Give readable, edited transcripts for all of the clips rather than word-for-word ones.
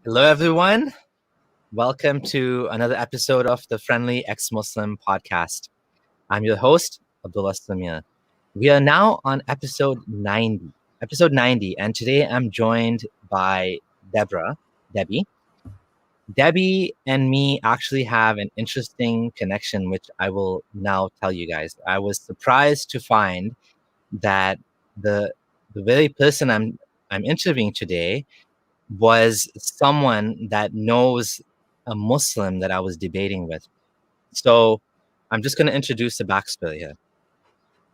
Hello, everyone. Welcome to another episode of the Friendly Ex-Muslim podcast. I'm your host, Abdullah Samir. We are now on episode 90, and today I'm joined by Debbie. Debbie and me actually have an interesting connection, which I will now tell you guys. I was surprised to find that the the very person I'm interviewing today was someone that knows a Muslim that I was debating with. So I'm just going to introduce the backstory here.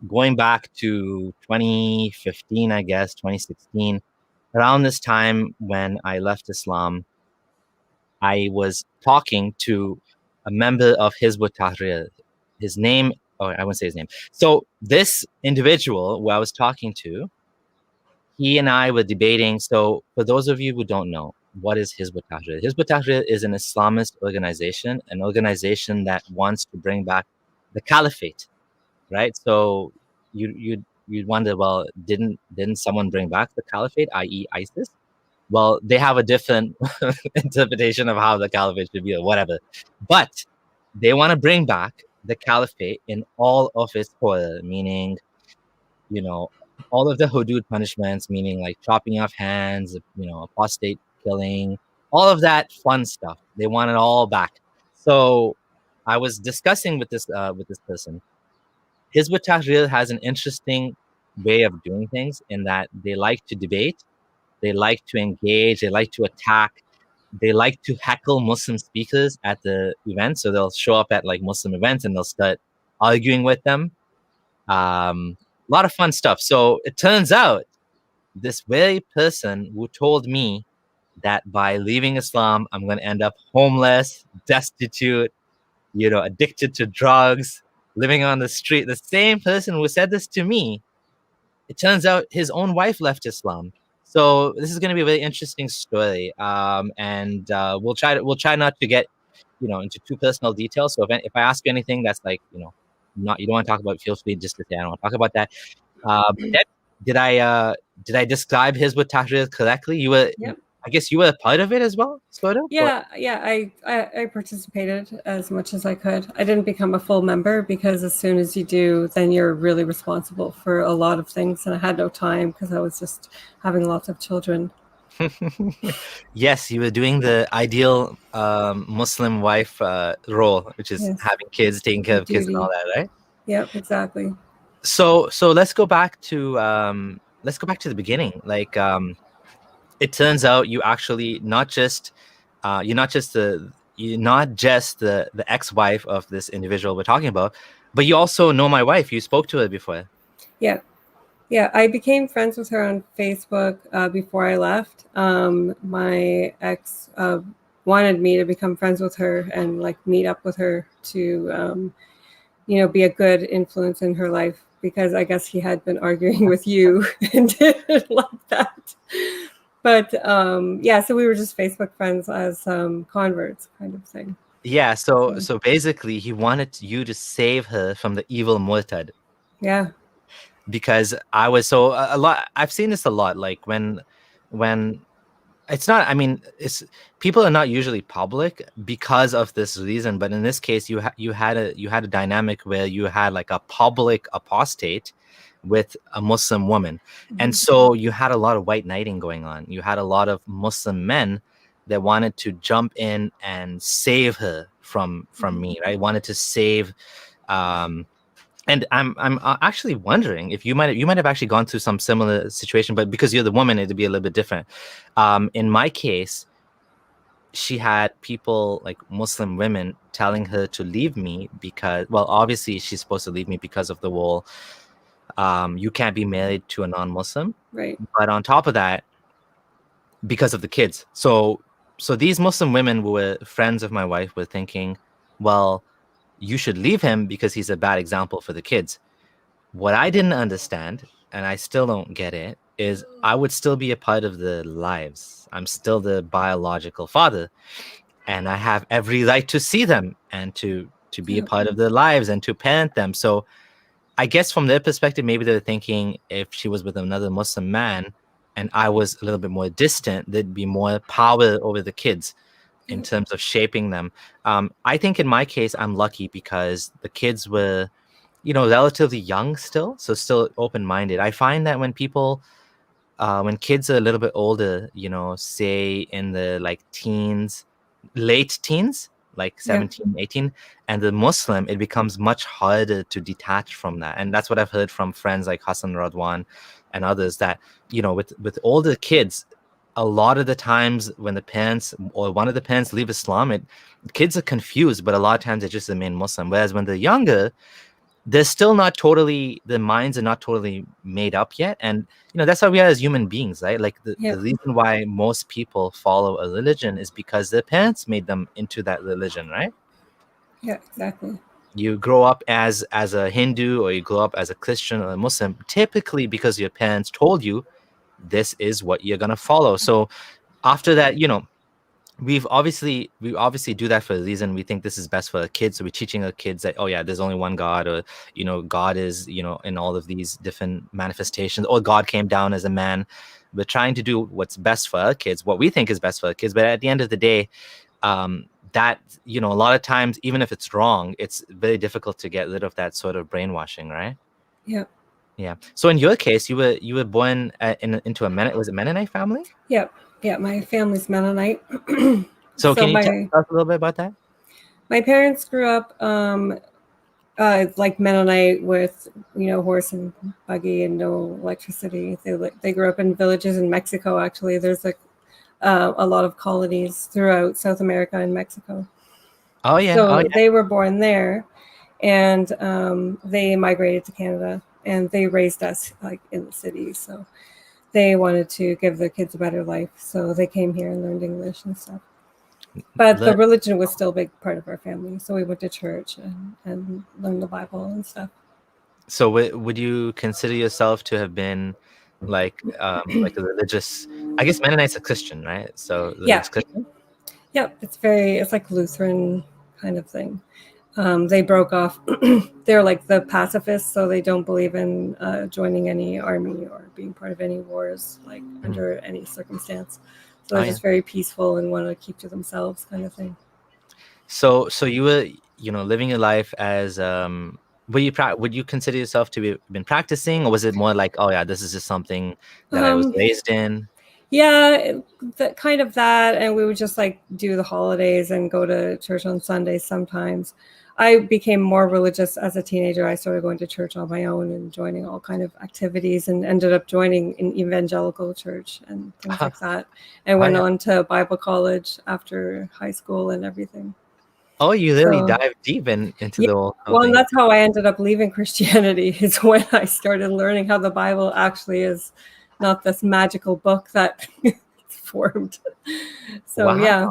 Going back to 2015, I guess, 2016, around this time when I left Islam, I was talking to a member of Hizb ut-Tahrir. His name, I won't say his name. So this individual who I was talking to, he and I were debating. So for those of you who don't know, what is Hizb ut-Tahrir? Hizb ut-Tahrir is an Islamist organization, an organization that wants to bring back the caliphate, right? So you'd wonder, well, didn't someone bring back the caliphate, i.e. ISIS? Well, they have a different interpretation of how the caliphate should be or whatever. But they want to bring back the caliphate in all of its horror, meaning, all of the hudud punishments, meaning like chopping off hands, apostate killing, all of that fun stuff. They want it all back. So I was discussing with this person. Hizb ut-Tahrir has an interesting way of doing things in that they like to debate, they like to engage, they like to attack, they like to heckle Muslim speakers at the event. So they'll show up at like Muslim events and they'll start arguing with them. A lot of fun stuff. So it turns out this very person who told me that by leaving Islam, I'm going to end up homeless, destitute, addicted to drugs, living on the street. The same person who said this to me, it turns out his own wife left Islam. So this is going to be a very interesting story, and we'll try not to get into too personal details. So if I ask you anything that's like not you don't want to talk about, feel free just to say I don't want to talk about that. Did I describe Hizb ut-Tahrir correctly? You were, Yep. I guess you were a part of it as well, sort of? Yeah. I participated as much as I could. I didn't become a full member because as soon as you do, then you're really responsible for a lot of things. And I had no time because I was just having lots of children. Yes, you were doing the ideal Muslim wife role, which is having kids, taking care of kids and all that, right? Yep, exactly. So let's go back to the beginning. Like, it turns out you actually you're not just the ex-wife of this individual we're talking about, but you also know my wife. You spoke to her before. Yeah, I became friends with her on Facebook before I left. My ex wanted me to become friends with her and like meet up with her to, be a good influence in her life because I guess he had been arguing with you and didn't like that. But so we were just Facebook friends as converts kind of thing. Yeah, so basically he wanted you to save her from the evil Murtad. Yeah. Because I was a lot. I've seen this a lot. Like when it's not. I mean, people are not usually public because of this reason. But in this case, you had a dynamic where you had like a public apostate with a Muslim woman, and so you had a lot of white knighting going on. You had a lot of Muslim men that wanted to jump in and save her from me. Right? Wanted to save. And I'm actually wondering if you might have actually gone through some similar situation, but because you're the woman, it'd be a little bit different. In my case, she had people like Muslim women telling her to leave me because, well, obviously she's supposed to leave me because of the whole you can't be married to a non-Muslim, right? But on top of that, because of the kids. So these Muslim women who were friends of my wife were thinking, well, you should leave him because he's a bad example for the kids. What I didn't understand, and I still don't get it, is I would still be a part of the lives. I'm still the biological father, and I have every right to see them and to be a part of their lives and to parent them. So I guess from their perspective, maybe they're thinking if she was with another Muslim man and I was a little bit more distant, there'd be more power over the kids in terms of shaping them. I think in my case, I'm lucky because the kids were, relatively young still, so still open-minded. I find that when kids are a little bit older, say in the like teens, late teens, like Yeah. 17, 18, and the Muslim, it becomes much harder to detach from that. And that's what I've heard from friends like Hassan Radwan and others, that, with older kids, a lot of the times when the parents or one of the parents leave Islam, kids are confused, but a lot of times they just remain Muslim. Whereas when they're younger, they're still not totally, their minds are not totally made up yet. And that's how we are as human beings, right? Like the reason why most people follow a religion is because their parents made them into that religion, right? Yeah, exactly. You grow up as a Hindu, or you grow up as a Christian or a Muslim, typically because your parents told you this is what you're going to follow. So after that, we obviously do that for a reason. We think this is best for our kids, so we're teaching our kids that, oh yeah, there's only one God, or God is in all of these different manifestations, or God came down as a man. We're trying to do what's best for our kids, what we think is best for our kids, but at the end of the day, that a lot of times, even if it's wrong, it's very difficult to get rid of that sort of brainwashing, right? Yeah. So in your case, you were born into a Mennonite family? Yeah, my family's Mennonite. So can you tell us a little bit about that? My parents grew up like Mennonite, with horse and buggy and no electricity. They grew up in villages in Mexico. Actually, there's a lot of colonies throughout South America and Mexico. Oh yeah. So they were born there, and they migrated to Canada, and they raised us like in the city. So they wanted to give their kids a better life, so they came here and learned English and stuff. But the religion was still a big part of our family, so we went to church and learned the Bible and stuff. So would you consider yourself to have been like a religious? I guess Mennonite's a Christian, right? So yeah, Christian? Yeah, it's like Lutheran kind of thing. They broke off. They're like the pacifists, so they don't believe in joining any army or being part of any wars, like under any circumstance. So they're just very peaceful and want to keep to themselves, kind of thing. So you were, living your life as would you consider yourself to be been practicing, or was it more like, oh yeah, this is just something that I was raised in? Yeah, kind of that, and we would just like do the holidays and go to church on Sundays sometimes. I became more religious as a teenager. I started going to church on my own and joining all kind of activities, and ended up joining an evangelical church and things like that, and went on to Bible college after high school and everything. Oh, you really dive deep into the whole thing. And that's how I ended up leaving Christianity, is when I started learning how the Bible actually is not this magical book that formed. So yeah,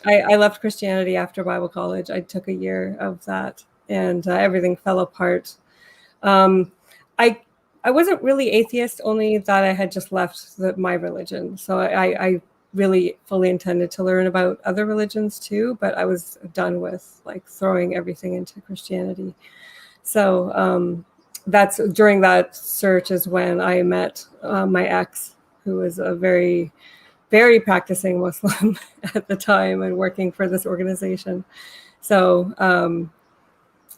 I left Christianity after Bible college. I took a year of that, and everything fell apart. I wasn't really atheist, only that I had just left my religion. So I really fully intended to learn about other religions too, but I was done with like throwing everything into Christianity. So that's during that search is when I met my ex, who was a very, very practicing Muslim at the time and working for this organization. So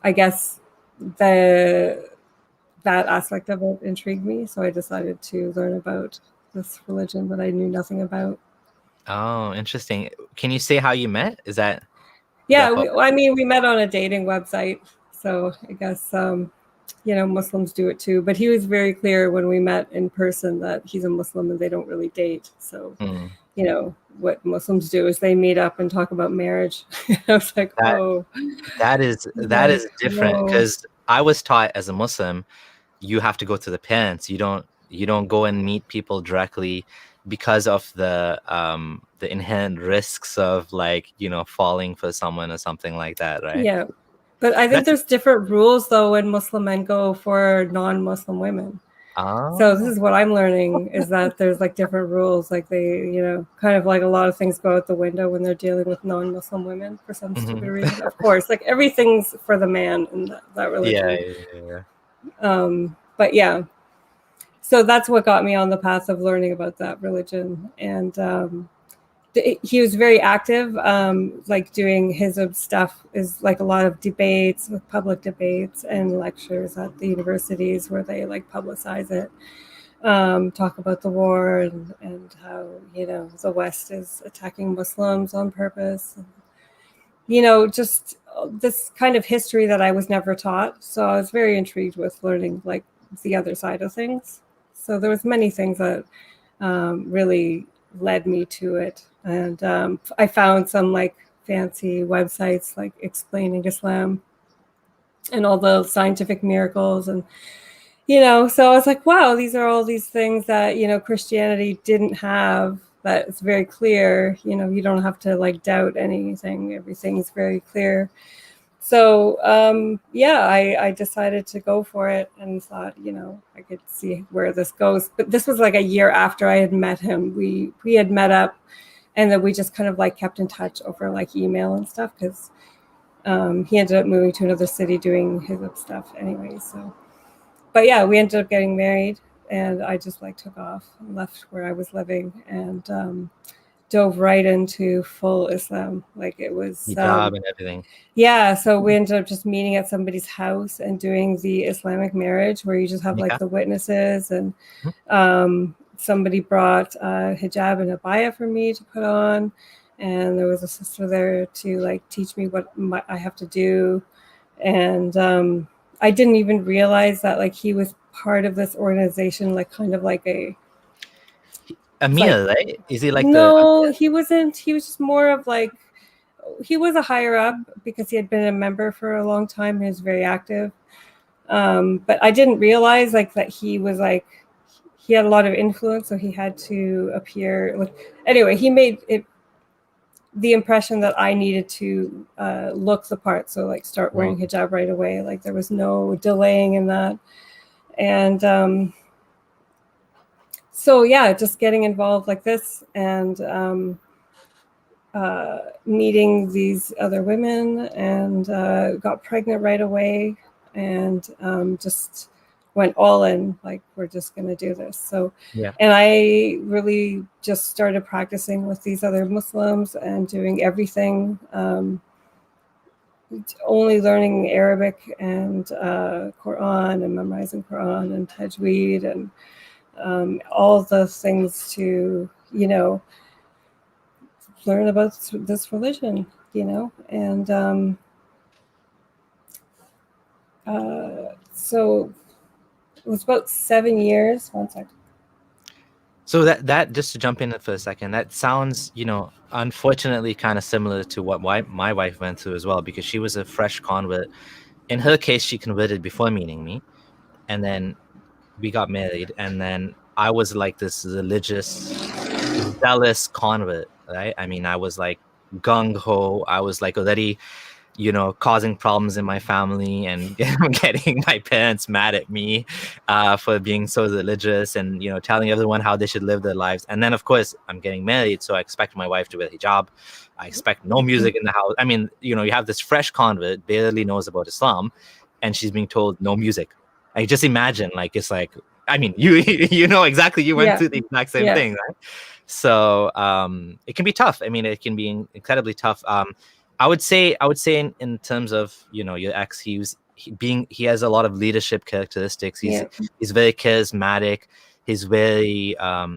I guess that aspect of it intrigued me. So I decided to learn about this religion that I knew nothing about. Oh, interesting. Can you say how you met? Is that? Yeah, we met on a dating website. So I guess, Muslims do it too. But he was very clear when we met in person that he's a Muslim and they don't really date. So, what Muslims do is they meet up and talk about marriage. I was like, that is different, because I was taught as a Muslim, you have to go to the parents. You don't go and meet people directly, because of the inherent risks of like, falling for someone or something like that, right? Yeah. But I think there's different rules though when Muslim men go for non-Muslim women. So this is what I'm learning, is that there's like different rules. Like they, kind of like a lot of things go out the window when they're dealing with non-Muslim women for some stupid reason. Of course, like everything's for the man in that religion. Yeah. But yeah. so that's what got me on the path of learning about that religion. And he was very active, like doing his stuff is like a lot of debates, with public debates and lectures at the universities where they like publicize it, talk about the war and how, you know, the West is attacking Muslims on purpose. And, you know, just this kind of history that I was never taught. So I was very intrigued with learning like the other side of things. So there was many things that really led me to it. And I found some like fancy websites like explaining Islam and all the scientific miracles. And, you know, so I was like, wow, these are all these things that, you know, Christianity didn't have. That it's very clear, you know, you don't have to like doubt anything. Everything is very clear. So yeah, I decided to go for it and thought, you know, I could see where this goes. But this was like a year after I had met him. We had met up, and then we just kind of like kept in touch over like email and stuff, because he ended up moving to another city doing his stuff anyway. So, but yeah, we ended up getting married, and I just like took off and left where I was living and dove right into full Islam. Like it was hijab and everything. Yeah, so we ended up just meeting at somebody's house and doing the Islamic marriage, where you just have like the witnesses, and somebody brought hijab and abaya for me to put on, and there was a sister there to like teach me what I have to do. And I didn't even realize that like he was part of this organization, like kind of like a Amir, like, right? Is he like no, he wasn't. He was just more of like, he was a higher up because he had been a member for a long time. He was very active. But I didn't realize like that he was like, he had a lot of influence, so he had to appear like, anyway, he made it the impression that I needed to look the part. So like start wearing hijab right away. Like there was no delaying in that. And so yeah, just getting involved like this, and meeting these other women, and got pregnant right away, and just went all in, like we're just going to do this. So yeah. And I really just started practicing with these other Muslims and doing everything, only learning Arabic and Quran, and memorizing Quran and Tajweed, and all the things to, you know, learn about this religion, you know. And so it was about 7 years. 1 second. So that just to jump in for a second, that sounds, you know, unfortunately kind of similar to what my wife went through as well, because she was a fresh convert. In her case, she converted before meeting me, and then we got married, and then I was like this religious, zealous convert, right? I mean, I was like gung-ho. I was like already, you know, causing problems in my family and getting my parents mad at me for being so religious, and, you know, telling everyone how they should live their lives. And then, of course, I'm getting married, so I expect my wife to wear hijab. I expect no music in the house. I mean, you know, you have this fresh convert, barely knows about Islam, and she's being told no music. I just imagine, like, it's like, I mean, you know exactly, you went through the exact same thing, right? So it can be tough. I mean, it can be incredibly tough. I would say in terms of, you know, your ex, he has a lot of leadership characteristics. He's very charismatic. He's very I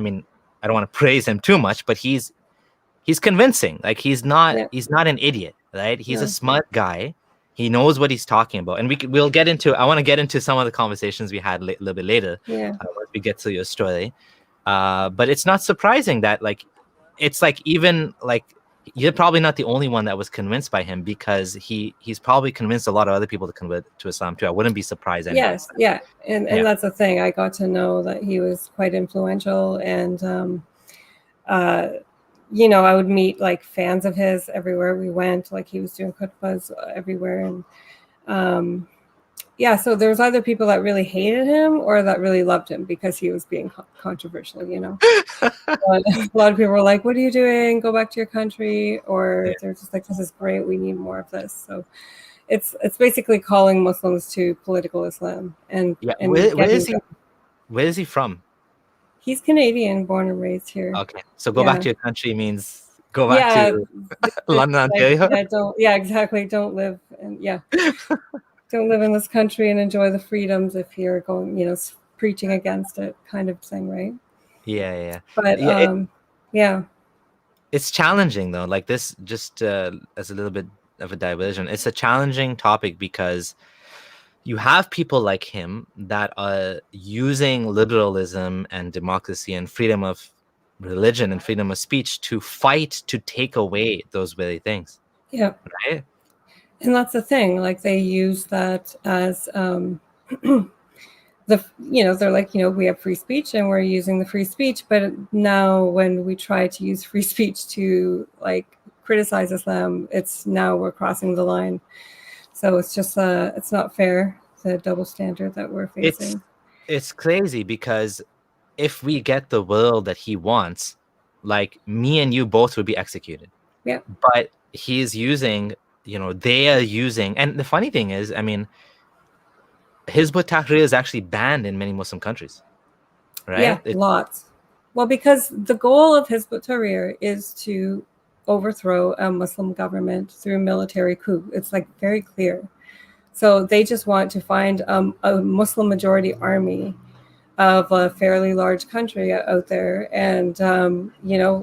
mean, I don't want to praise him too much, but he's convincing. Like he's not an idiot, right? He's a smart guy. He knows what he's talking about, and we'll get into. I want to get into some of the conversations we had a little bit later. Once we get to your story, but it's not surprising that like, it's like, even like, you're probably not the only one that was convinced by him, because he's probably convinced a lot of other people to convert to Islam too. I wouldn't be surprised anyway. And that's the thing. I got to know that he was quite influential, and you know, I would meet like fans of his everywhere we went. Like he was doing khutbahs everywhere, and so there's either people that really hated him or that really loved him because he was being controversial, you know. A lot of people were like, what are you doing? Go back to your country. Or they're just like, this is great. We need more of this. So it's basically calling Muslims to political Islam. And where Where is he from? He's Canadian, born and raised here. Okay, so go back to your country means go back Yeah, to it's London, like, Ontario. exactly. Don't live and don't live in this country and enjoy the freedoms if you're going, preaching against it, kind of thing, right? Yeah. But yeah. It's challenging though. Like this, just as a little bit of a diversion, it's a challenging topic because you have people like him that are using liberalism and democracy and freedom of religion and freedom of speech to fight to take away those very things. Yeah. Right. And that's the thing. Like they use that as they're like, we have free speech and we're using the free speech, but now when we try to use free speech to like criticize Islam, now we're crossing the line. So it's just it's not fair, the double standard that we're facing. It's crazy because if we get the world that he wants, like me and you both would be executed. Yeah. But he's using, they are using, and the funny thing is, I mean, Hizb ut-Tahrir is actually banned in many Muslim countries, right? Yeah, lots. Well, because the goal of Hizb ut-Tahrir is to overthrow a Muslim government through military coup. It's like very clear. So they just want to find a Muslim majority army of a fairly large country out there. And,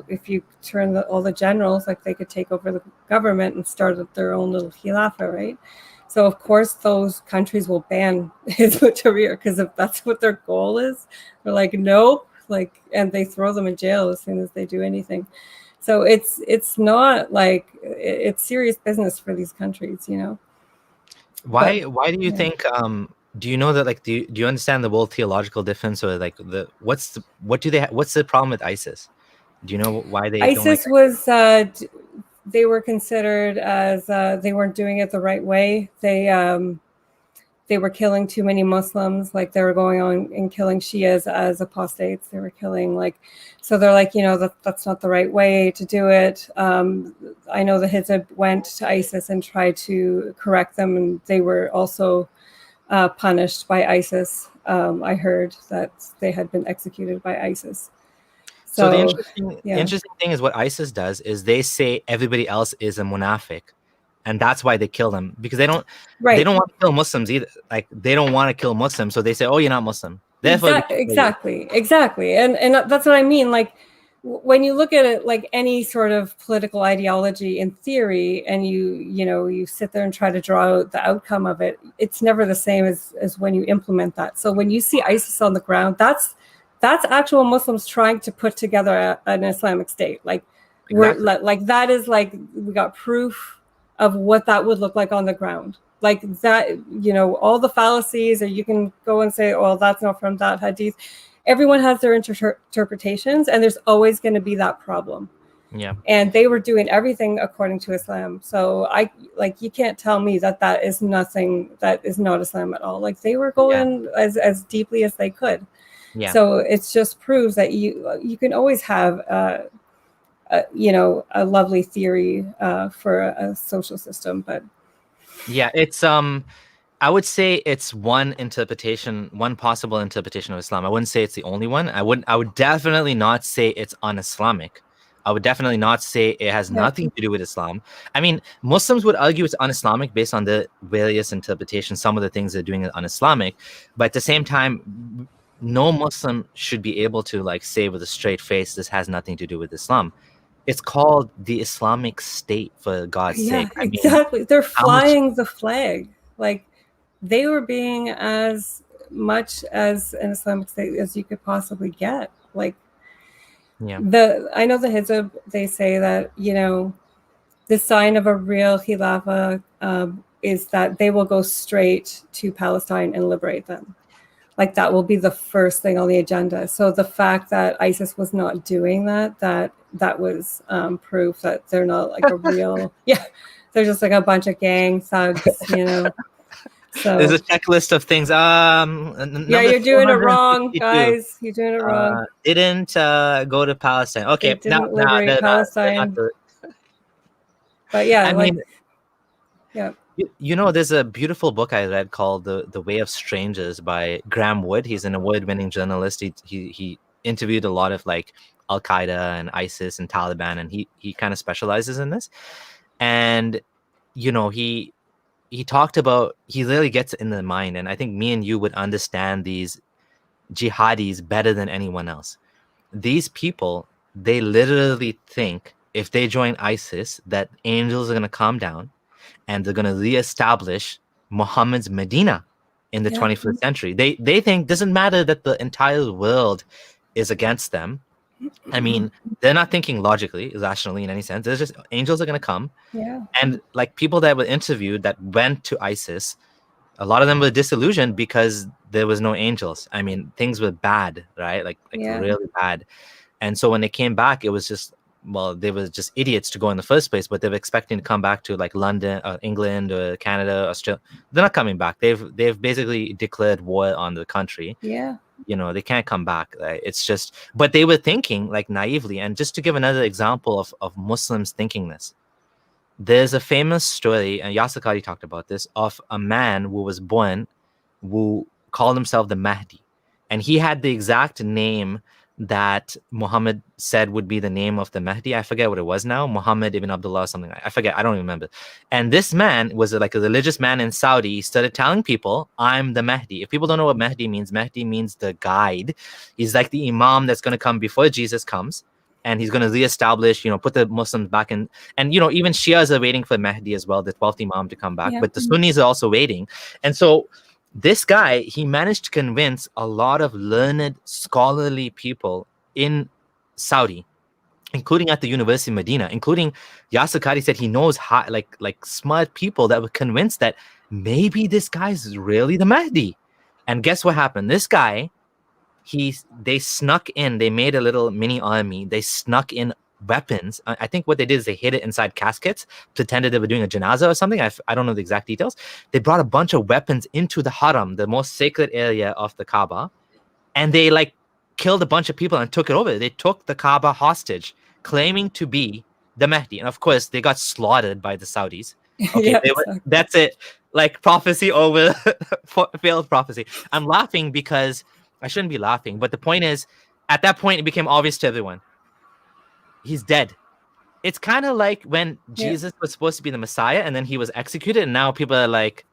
if you turn all the generals, like they could take over the government and start their own little khilafah, right? So, of course, those countries will ban Hizb ut-Tahrir because if that's what their goal is, they're like, nope, and they throw them in jail as soon as they do anything. So it's not like it's serious business for these countries, Why do you think do you know that like do you understand the world theological difference or like what's the problem with ISIS? Do you know why they ISIS don't like was they were considered as they weren't doing it the right way. They were killing too many Muslims, like they were going on and killing Shias as apostates. They were killing so they're like, that's not the right way to do it. I know the Hizb went to ISIS and tried to correct them, and they were also punished by ISIS. I heard that they had been executed by ISIS. So the interesting thing is what ISIS does is they say everybody else is a munafiq, and that's why they kill them, because they don't want to kill Muslims either. Like they don't want to kill Muslims, so they say, "Oh, you're not Muslim." Therefore, exactly, and that's what I mean. Like when you look at it, like any sort of political ideology in theory, and you sit there and try to draw out the outcome of it, it's never the same as when you implement that. So when you see ISIS on the ground, that's actual Muslims trying to put together an Islamic state. Like exactly. We're that is like we got proof of what that would look like on the ground. Like that, all the fallacies, or you can go and say, oh, that's not from that hadith. Everyone has their interpretations, and there's always going to be that problem. Yeah. And they were doing everything according to Islam. So you can't tell me that is nothing, that is not Islam at all. Like they were going as deeply as they could. Yeah. So it just proves that you can always have a lovely theory for a social system, but it's I would say it's one possible interpretation of Islam. I wouldn't say it's the only one. I would definitely not say it's un-Islamic. I would definitely not say it has nothing to do with Islam. I mean, Muslims would argue it's un-Islamic based on the various interpretations. Some of the things they're doing is un-Islamic, but at the same time, no Muslim should be able to say with a straight face, this has nothing to do with Islam. It's called the Islamic State, for God's sake. I mean, exactly. They're flying the flag. Like they were being as much as an Islamic State as you could possibly get. Like I know the Hizb, they say that, the sign of a real Khilafah is that they will go straight to Palestine and liberate them. Like that will be the first thing on the agenda. So the fact that ISIS was not doing that was proof that they're not like a real, they're just like a bunch of gang thugs, So there's a checklist of things. You're doing it wrong, guys. You're doing it wrong. Didn't go to Palestine. Okay, they didn't liberate Palestine. But You know, there's a beautiful book I read called The Way of Strangers by Graham Wood. He's an award-winning journalist. He interviewed a lot of like Al Qaeda and ISIS and Taliban, and he kind of specializes in this. And you know, he talked about, he really gets in the mind, and I think me and you would understand these jihadis better than anyone else. These people, they literally think if they join ISIS that angels are going to come down and they're going to reestablish Muhammad's Medina in the 21st century. They think doesn't matter that the entire world is against them. I mean, they're not thinking logically, rationally in any sense. There's just angels are going to come. Yeah. And like people that were interviewed that went to ISIS, a lot of them were disillusioned because there was no angels. I mean, things were bad, right? Like really bad. And so when they came back, it was just, well, they were just idiots to go in the first place, but they were expecting to come back to like London, England, or Canada, Australia. They're not coming back. They've basically declared war on the country. Yeah. You know, they can't come back. It's just, but they were thinking like naively. And just to give another example of Muslims thinking this, there's a famous story, and Yasir Qadhi talked about this, of a man who was born who called himself the Mahdi. And he had the exact name that Muhammad said would be the name of the Mahdi. I forget what it was now. Muhammad ibn Abdullah or something. I forget. I don't remember. And this man was like a religious man in Saudi. He started telling people, I'm the Mahdi. If people don't know what Mahdi means the guide. He's like the imam that's going to come before Jesus comes. And he's going to reestablish, you know, put the Muslims back in. And, you know, even Shias are waiting for Mahdi as well, the 12th imam to come back. But the Sunnis are also waiting. And so this guy, he managed to convince a lot of learned, scholarly people in Saudi, including at the University of Medina, including Yasir Qadhi said he knows how, like smart people that were convinced that maybe this guy's really the Mahdi. And guess what happened? This guy, they snuck in, they made a little mini army, they snuck in weapons. I think what they did is they hid it inside caskets, pretended they were doing a janazah or something. I don't know the exact details. They brought a bunch of weapons into the haram, the most sacred area of the Kaaba, and they like killed a bunch of people and took it over. They took the Kaaba hostage, claiming to be the Mahdi. And of course, they got slaughtered by the Saudis. Okay, that's it. Like prophecy over, failed prophecy. I'm laughing because I shouldn't be laughing, but the point is, at that point, it became obvious to everyone. He's dead. It's kind of like when Jesus was supposed to be the Messiah and then he was executed, and now people are like,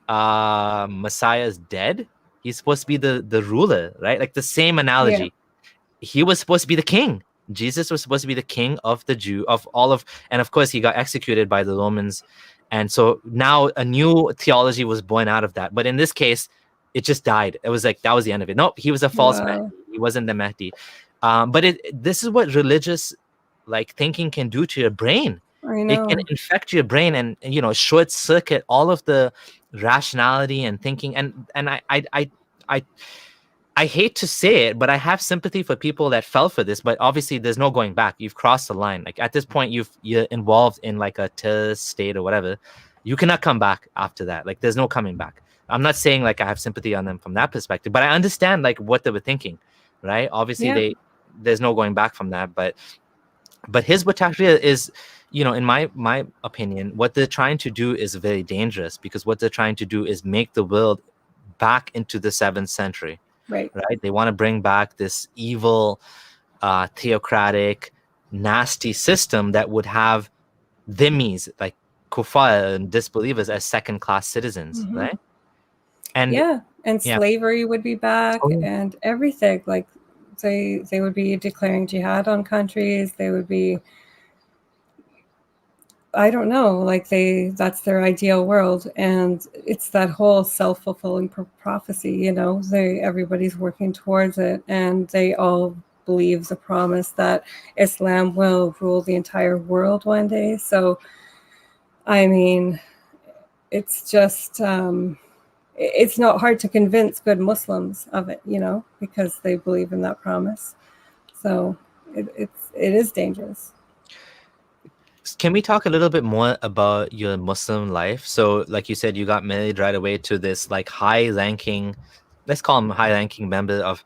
Messiah's dead? He's supposed to be the ruler, right? Like the same analogy. Yeah. He was supposed to be the king. Jesus was supposed to be the king of the Jew, of all of, and of course he got executed by the Romans. And so now a new theology was born out of that. But in this case, it just died. It was like, that was the end of it. No, he was a false Mahdi. He wasn't the Mahdi. But this is what religious like thinking can do to your brain. I know. It can infect your brain and you know, short circuit all of the rationality and thinking. And I hate to say it, but I have sympathy for people that fell for this. But obviously, there's no going back. You've crossed the line. Like at this point, you're involved in like a terrorist state or whatever. You cannot come back after that. Like there's no coming back. I'm not saying like I have sympathy on them from that perspective, but I understand like what they were thinking, right? Obviously, there's no going back from that. But Hizb ut-Tahrir is, you know, in my opinion, what they're trying to do is very dangerous, because what they're trying to do is make the world back into the 7th century. Right. They want to bring back this evil, theocratic, nasty system that would have dhimmis, like kuffar and disbelievers, as second-class citizens, right? And slavery would be back, and everything. Like they would be declaring jihad on countries. They would be, I don't know, like that's their ideal world. And it's that whole self-fulfilling prophecy, you know, everybody's working towards it, and they all believe the promise that Islam will rule the entire world one day. So, I mean, it's just, it's not hard to convince good Muslims of it, you know, because they believe in that promise. So it is dangerous. Can we talk a little bit more about your Muslim life? So like you said, you got married right away to this like high-ranking, let's call him high-ranking member of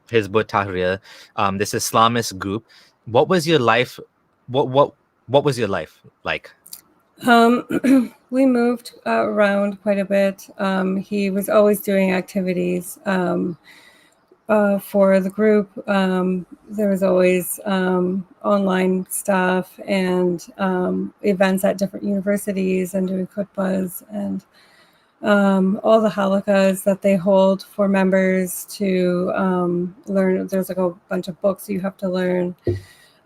Hizb ut-Tahrir, this Islamist group. What was your life? What was your life like? We moved around quite a bit. He was always doing activities for the group. There was always online stuff and events at different universities and doing khutbahs and all the halakas that they hold for members to learn. There's like a bunch of books you have to learn.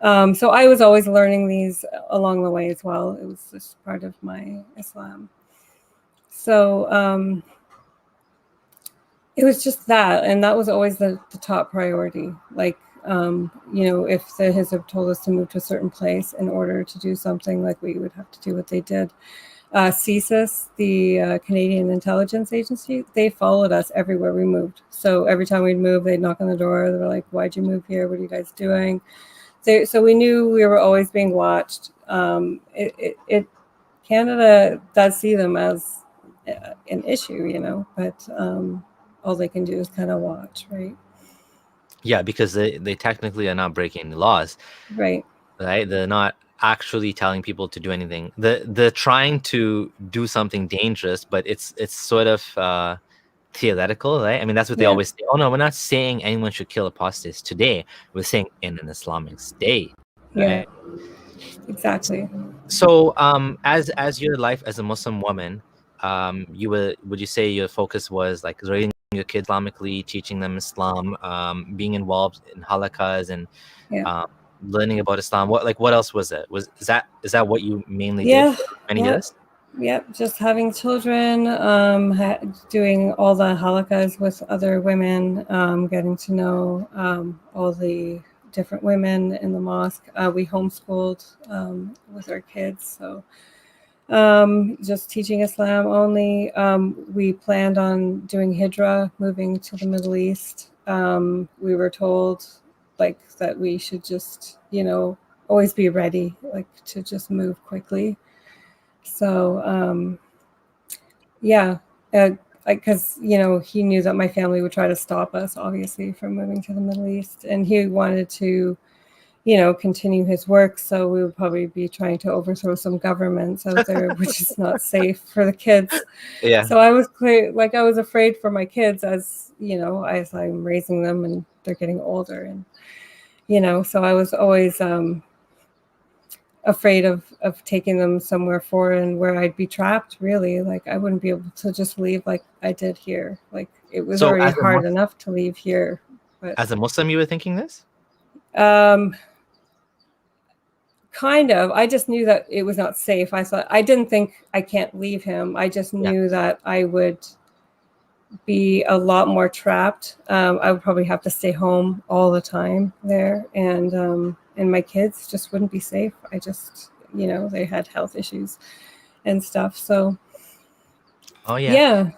So I was always learning these along the way as well. It was just part of my Islam. So it was just that, and that was always the top priority. Like, if the Hizb told us to move to a certain place in order to do something, like we would have to do what they did. CSIS, the Canadian Intelligence Agency, they followed us everywhere we moved. So every time we'd move, they'd knock on the door. They were like, "Why'd you move here? What are you guys doing?" So we knew we were always being watched. Canada does see them as an issue, but all they can do is kind of watch, right? Yeah, because they technically are not breaking the laws. Right. Right? They're not actually telling people to do anything. They're trying to do something dangerous, but it's sort of theoretical, right? I mean, that's what they always say. Oh no, we're not saying anyone should kill apostates today. We're saying in an Islamic state. Right? Yeah, exactly. So, as your life as a Muslim woman, would you say your focus was like raising your kids Islamically, teaching them Islam, being involved in halakas and learning about Islam? What else was it? Is that what you mainly did for many years? Yep, just having children, doing all the halakas with other women, getting to know all the different women in the mosque. We homeschooled with our kids, so just teaching Islam only. We planned on doing hijrah, moving to the Middle East. We were told that we should just, always be ready, to just move quickly. So, because, he knew that my family would try to stop us, obviously, from moving to the Middle East. And he wanted to, continue his work. So we would probably be trying to overthrow some governments out there, which is not safe for the kids. Yeah. So I was I was afraid for my kids as I'm raising them and they're getting older. And, so I was always afraid of taking them somewhere foreign where I'd be trapped, really. I wouldn't be able to just leave like I did here. It was already hard enough to leave here. But as a Muslim, you were thinking this? Kind of. I just knew that it was not safe. I didn't think I can't leave him. I just knew that I would be a lot more trapped. I would probably have to stay home all the time there. And my kids just wouldn't be safe. I just, they had health issues and stuff. So, yeah.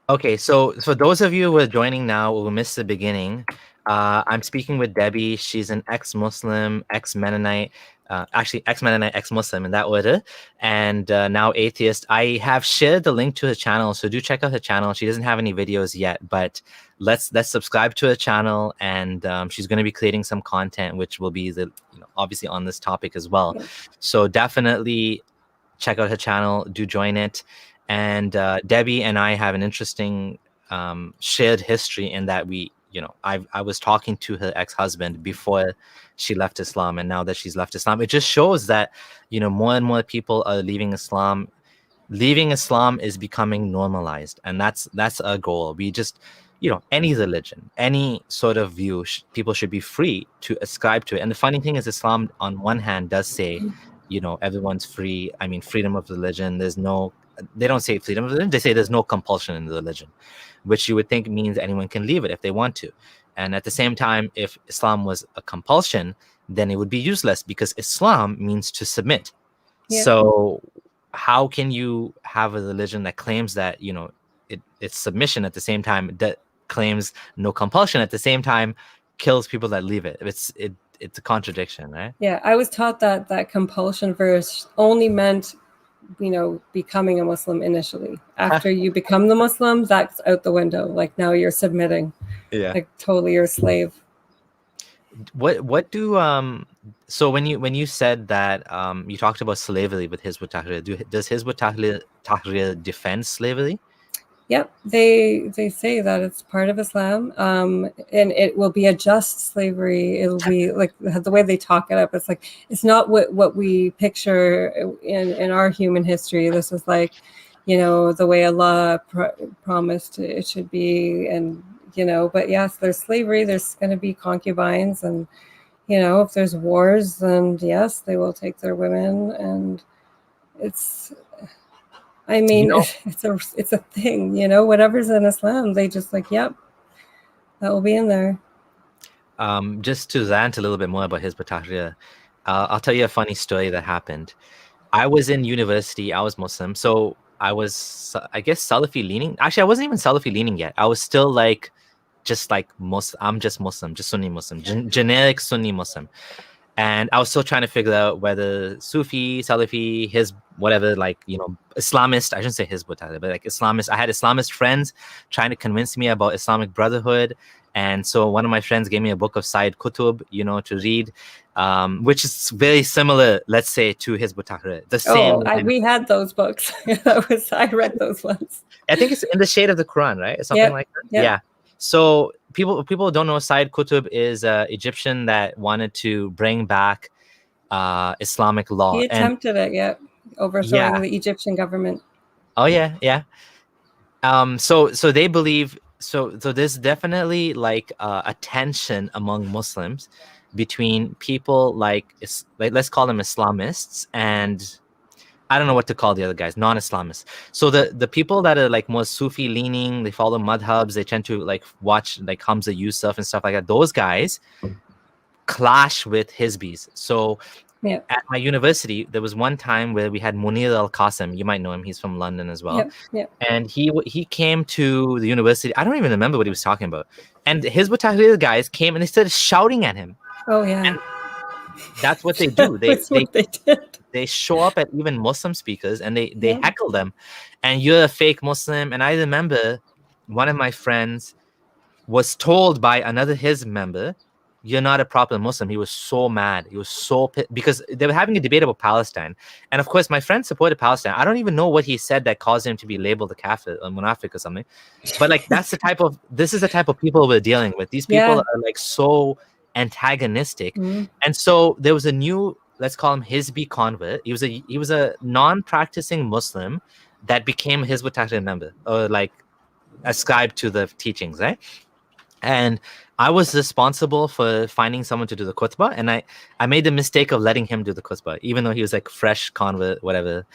Okay, so for those of you who are joining now who missed the beginning, I'm speaking with Debbie. She's an ex-Muslim, ex-Mennonite, actually ex-Mennonite, ex-Muslim in that order, and now atheist. I have shared the link to her channel, so do check out her channel. She doesn't have any videos yet, but let's subscribe to her channel, and she's going to be creating some content which will be obviously on this topic as well. So definitely check out her channel. Do join it. And Debbie and I have an interesting shared history in that I was talking to her ex-husband before she left Islam, and now that she's left Islam, it just shows that more and more people are leaving Islam. Leaving Islam is becoming normalized, and that's a goal. We just any religion, any sort of view, people should be free to ascribe to it. And the funny thing is, Islam on one hand does say everyone's free. I mean, freedom of religion. They don't say freedom of religion. They say there's no compulsion in the religion, which you would think means anyone can leave it if they want to. And at the same time, if Islam was a compulsion, then it would be useless, because Islam means to submit. Yeah. So how can you have a religion that claims that it's submission, at the same time that claims no compulsion, at the same time kills people that leave it? It's a contradiction, right? Yeah, I was taught that compulsion verse only meant becoming a Muslim initially. After you become the Muslim, that's out the window. Now you're submitting. Yeah. Totally you're a slave. What do So when you said that you talked about slavery with Hizb ut-Tahrir, does Hizb ut-Tahrir defend slavery? Yep, they say that it's part of Islam, and it will be a just slavery. It'll be like the way they talk it up. It's like it's not what we picture in our human history. This is like, the way Allah promised it should be, and But yes, there's slavery. There's going to be concubines, and if there's wars, then yes, they will take their women, and it's. I mean, it's a thing, whatever's in Islam, they just like, yep, that will be in there. Just to rant a little bit more about Hizb ut-Tahrir, I'll tell you a funny story that happened. I was in university, I was Muslim, so I was, I guess, Salafi leaning. Actually, I wasn't even Salafi leaning yet. I was still like, just like Muslim. I'm just Muslim, just Sunni Muslim, generic Sunni Muslim. And I was still trying to figure out whether Sufi, Salafi, Hizb, whatever, like, Islamist, I shouldn't say Hizb ut-Tahrir, but like Islamist. I had Islamist friends trying to convince me about Islamic Brotherhood. And so one of my friends gave me a book of Sayyid Qutb, to read, which is very similar, let's say, to Hizb ut-Tahrir. The same. We had those books. I read those ones. I think it's In the Shade of the Quran, right? Something like that. Yep. Yeah. So people don't know Sayyid Qutb is an Egyptian that wanted to bring back Islamic law. He attempted overthrowing the Egyptian government. Oh yeah. So they believe so there's definitely like a tension among Muslims between people like let's call them Islamists and I don't know what to call the other guys, non-Islamists. So the people that are like more Sufi leaning, they follow madhabs, they tend to like watch like Hamza Yusuf and stuff like that. Those guys clash with Hizbis. So at my university, there was one time where we had Munir al-Qasim. You might know him. He's from London as well. And he came to the university. I don't even remember what he was talking about. And Hizb ut-Tahrir guys came and they started shouting at him. Oh, yeah. And that's what they do. That's what they did. They show up at even Muslim speakers and they heckle them. And you're a fake Muslim. And I remember one of my friends was told by another Hizb member, you're not a proper Muslim. He was so mad. He was so pissed because they were having a debate about Palestine. And of course, my friend supported Palestine. I don't even know what he said that caused him to be labeled a kafir or munafiq or something. But like, this is the type of people we're dealing with. These people are like so antagonistic. And so there was a new, let's call him Hizbi convert. He was a non-practicing Muslim that became Hizb ut-Tahrir member or like ascribed to the teachings, right? And I was responsible for finding someone to do the khutbah, and I made the mistake of letting him do the khutbah, even though he was like fresh convert, whatever.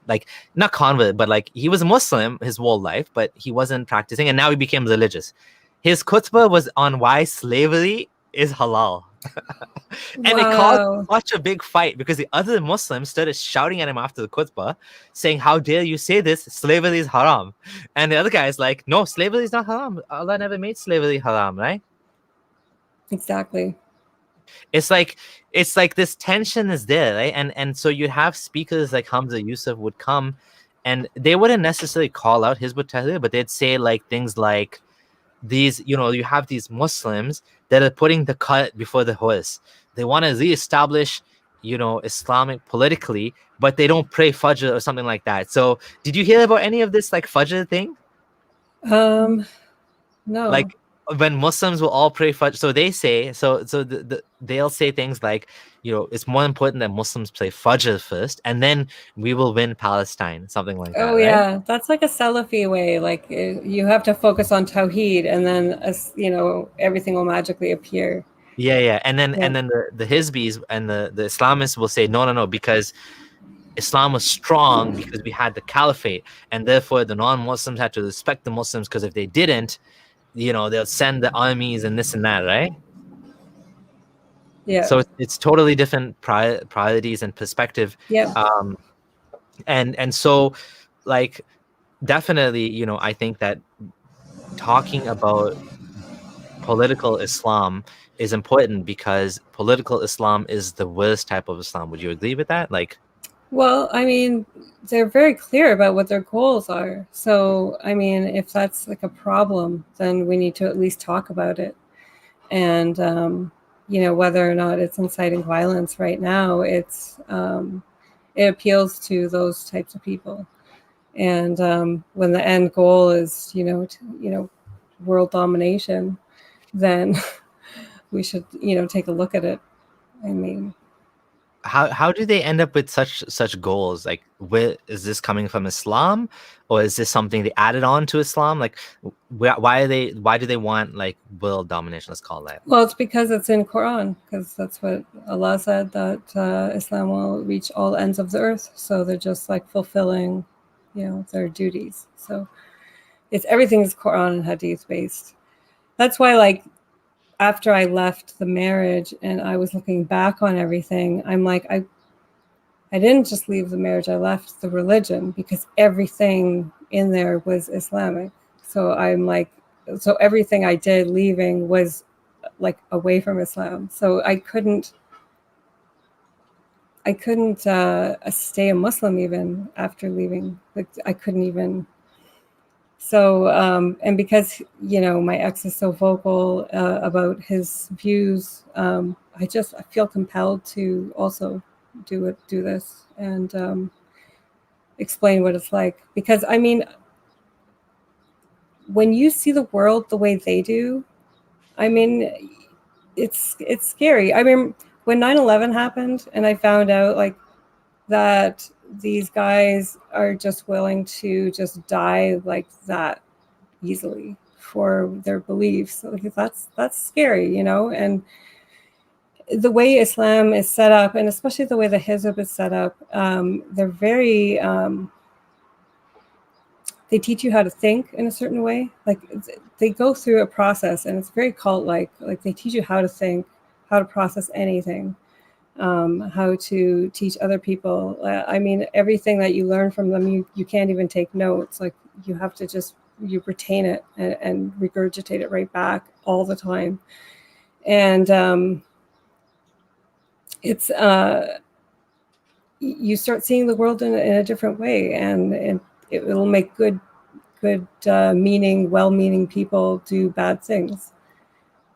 Like not convert, but like he was a Muslim his whole life, but he wasn't practicing, and now he became religious. His khutbah was on why slavery is halal. And it caused such a big fight because the other Muslims started shouting at him after the khutbah, saying, how dare you say this? Slavery is haram. And the other guy is like, no, slavery is not haram. Allah never made slavery haram, right? Exactly. It's like this tension is there, right? And so you have speakers like Hamza Yusuf would come and they wouldn't necessarily call out Hizb ut-Tahrir, but they'd say like things like these, you have these Muslims that are putting the cart before the horse. They want to reestablish, Islamic politically, but they don't pray Fajr or something like that. So did you hear about any of this like Fajr thing? No. Like when Muslims will all pray Fajr. So they say, they'll say things like, it's more important that Muslims play Fajr first, and then we will win Palestine, something like that. Oh, right? yeah. That's like a Salafi way. Like you have to focus on Tawheed, and then, everything will magically appear. Yeah. And then the Hizbis and the Islamists will say, no, because Islam was strong because we had the caliphate, and therefore the non-Muslims had to respect the Muslims, because if they didn't, they'll send the armies and this and that, right? Yeah. So it's totally different priorities and perspective. Yeah. And so, like, definitely, I think that talking about political Islam is important because political Islam is the worst type of Islam. Would you agree with that? Like, well, I mean, they're very clear about what their goals are. So, I mean, if that's like a problem, then we need to at least talk about it. And, you know, whether or not it's inciting violence right now, it appeals to those types of people. And when the end goal is, world domination, then we should, take a look at it. I mean, How do they end up with such goals? Like, where is this coming from, Islam, or is this something they added on to Islam? Like, why do they want like world domination? Let's call that. well, it's because it's in Quran, because that's what Allah said, that Islam will reach all ends of the earth. So they're just like fulfilling, their duties. So everything is Quran and Hadith based. That's why, like, after I left the marriage and I was looking back on everything, I'm like, I didn't just leave the marriage, I left the religion, because everything in there was Islamic. So I'm like, so everything I did leaving was like away from Islam. So I couldn't stay a Muslim even after leaving. Like, I couldn't even. So, and because, my ex is so vocal about his views, I feel compelled to also do this and explain what it's like. Because, I mean, when you see the world the way they do, I mean, it's scary. I mean, when 9/11 happened and I found out, like, that these guys are just willing to just die like that easily for their beliefs, like, that's scary, and the way Islam is set up, and especially the way the Hizb is set up, they're very they teach you how to think in a certain way. Like, they go through a process, and it's very cult like they teach you how to think, how to process anything, how to teach other people. I mean, everything that you learn from them, you can't even take notes. Like, you have to just, you retain it and regurgitate it right back all the time. And it's you start seeing the world in a different way, and it will make good meaning, well-meaning people do bad things,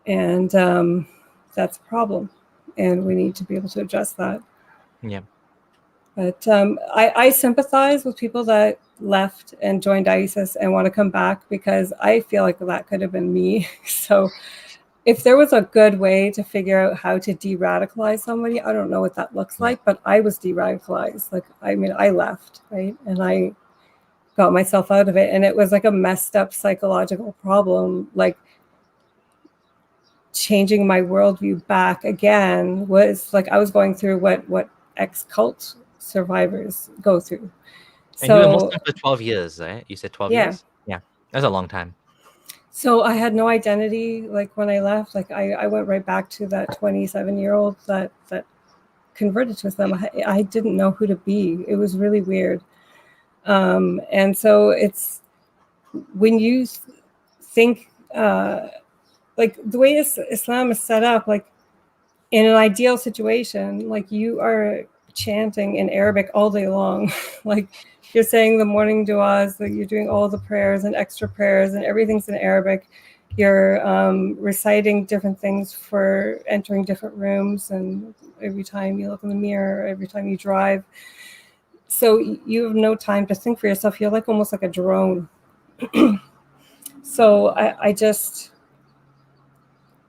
and that's a problem, and we need to be able to address that. Yeah. But I sympathize with people that left and joined ISIS and want to come back, because I feel like that could have been me. So if there was a good way to figure out how to de-radicalize somebody, I don't know what that looks like, but I was de-radicalized. Like, I mean, I left, right? And I got myself out of it. And it was like a messed up psychological problem. Like, changing my worldview back again was like I was going through what ex-cult survivors go through. And you were So Muslim for 12 years, right? You said 12 yeah. years? Yeah. That's a long time. So I had no identity, like, when I left. Like, I went right back to that 27-year-old that converted to Islam. I didn't know who to be. It was really weird. And so it's when you think like the way Islam is set up, like, in an ideal situation, like, you are chanting in Arabic all day long. Like, you're saying the morning du'as, like, you're doing all the prayers and extra prayers, and everything's in Arabic. You're reciting different things for entering different rooms, and every time you look in the mirror, every time you drive. So you have no time to think for yourself. You're like almost like a drone. So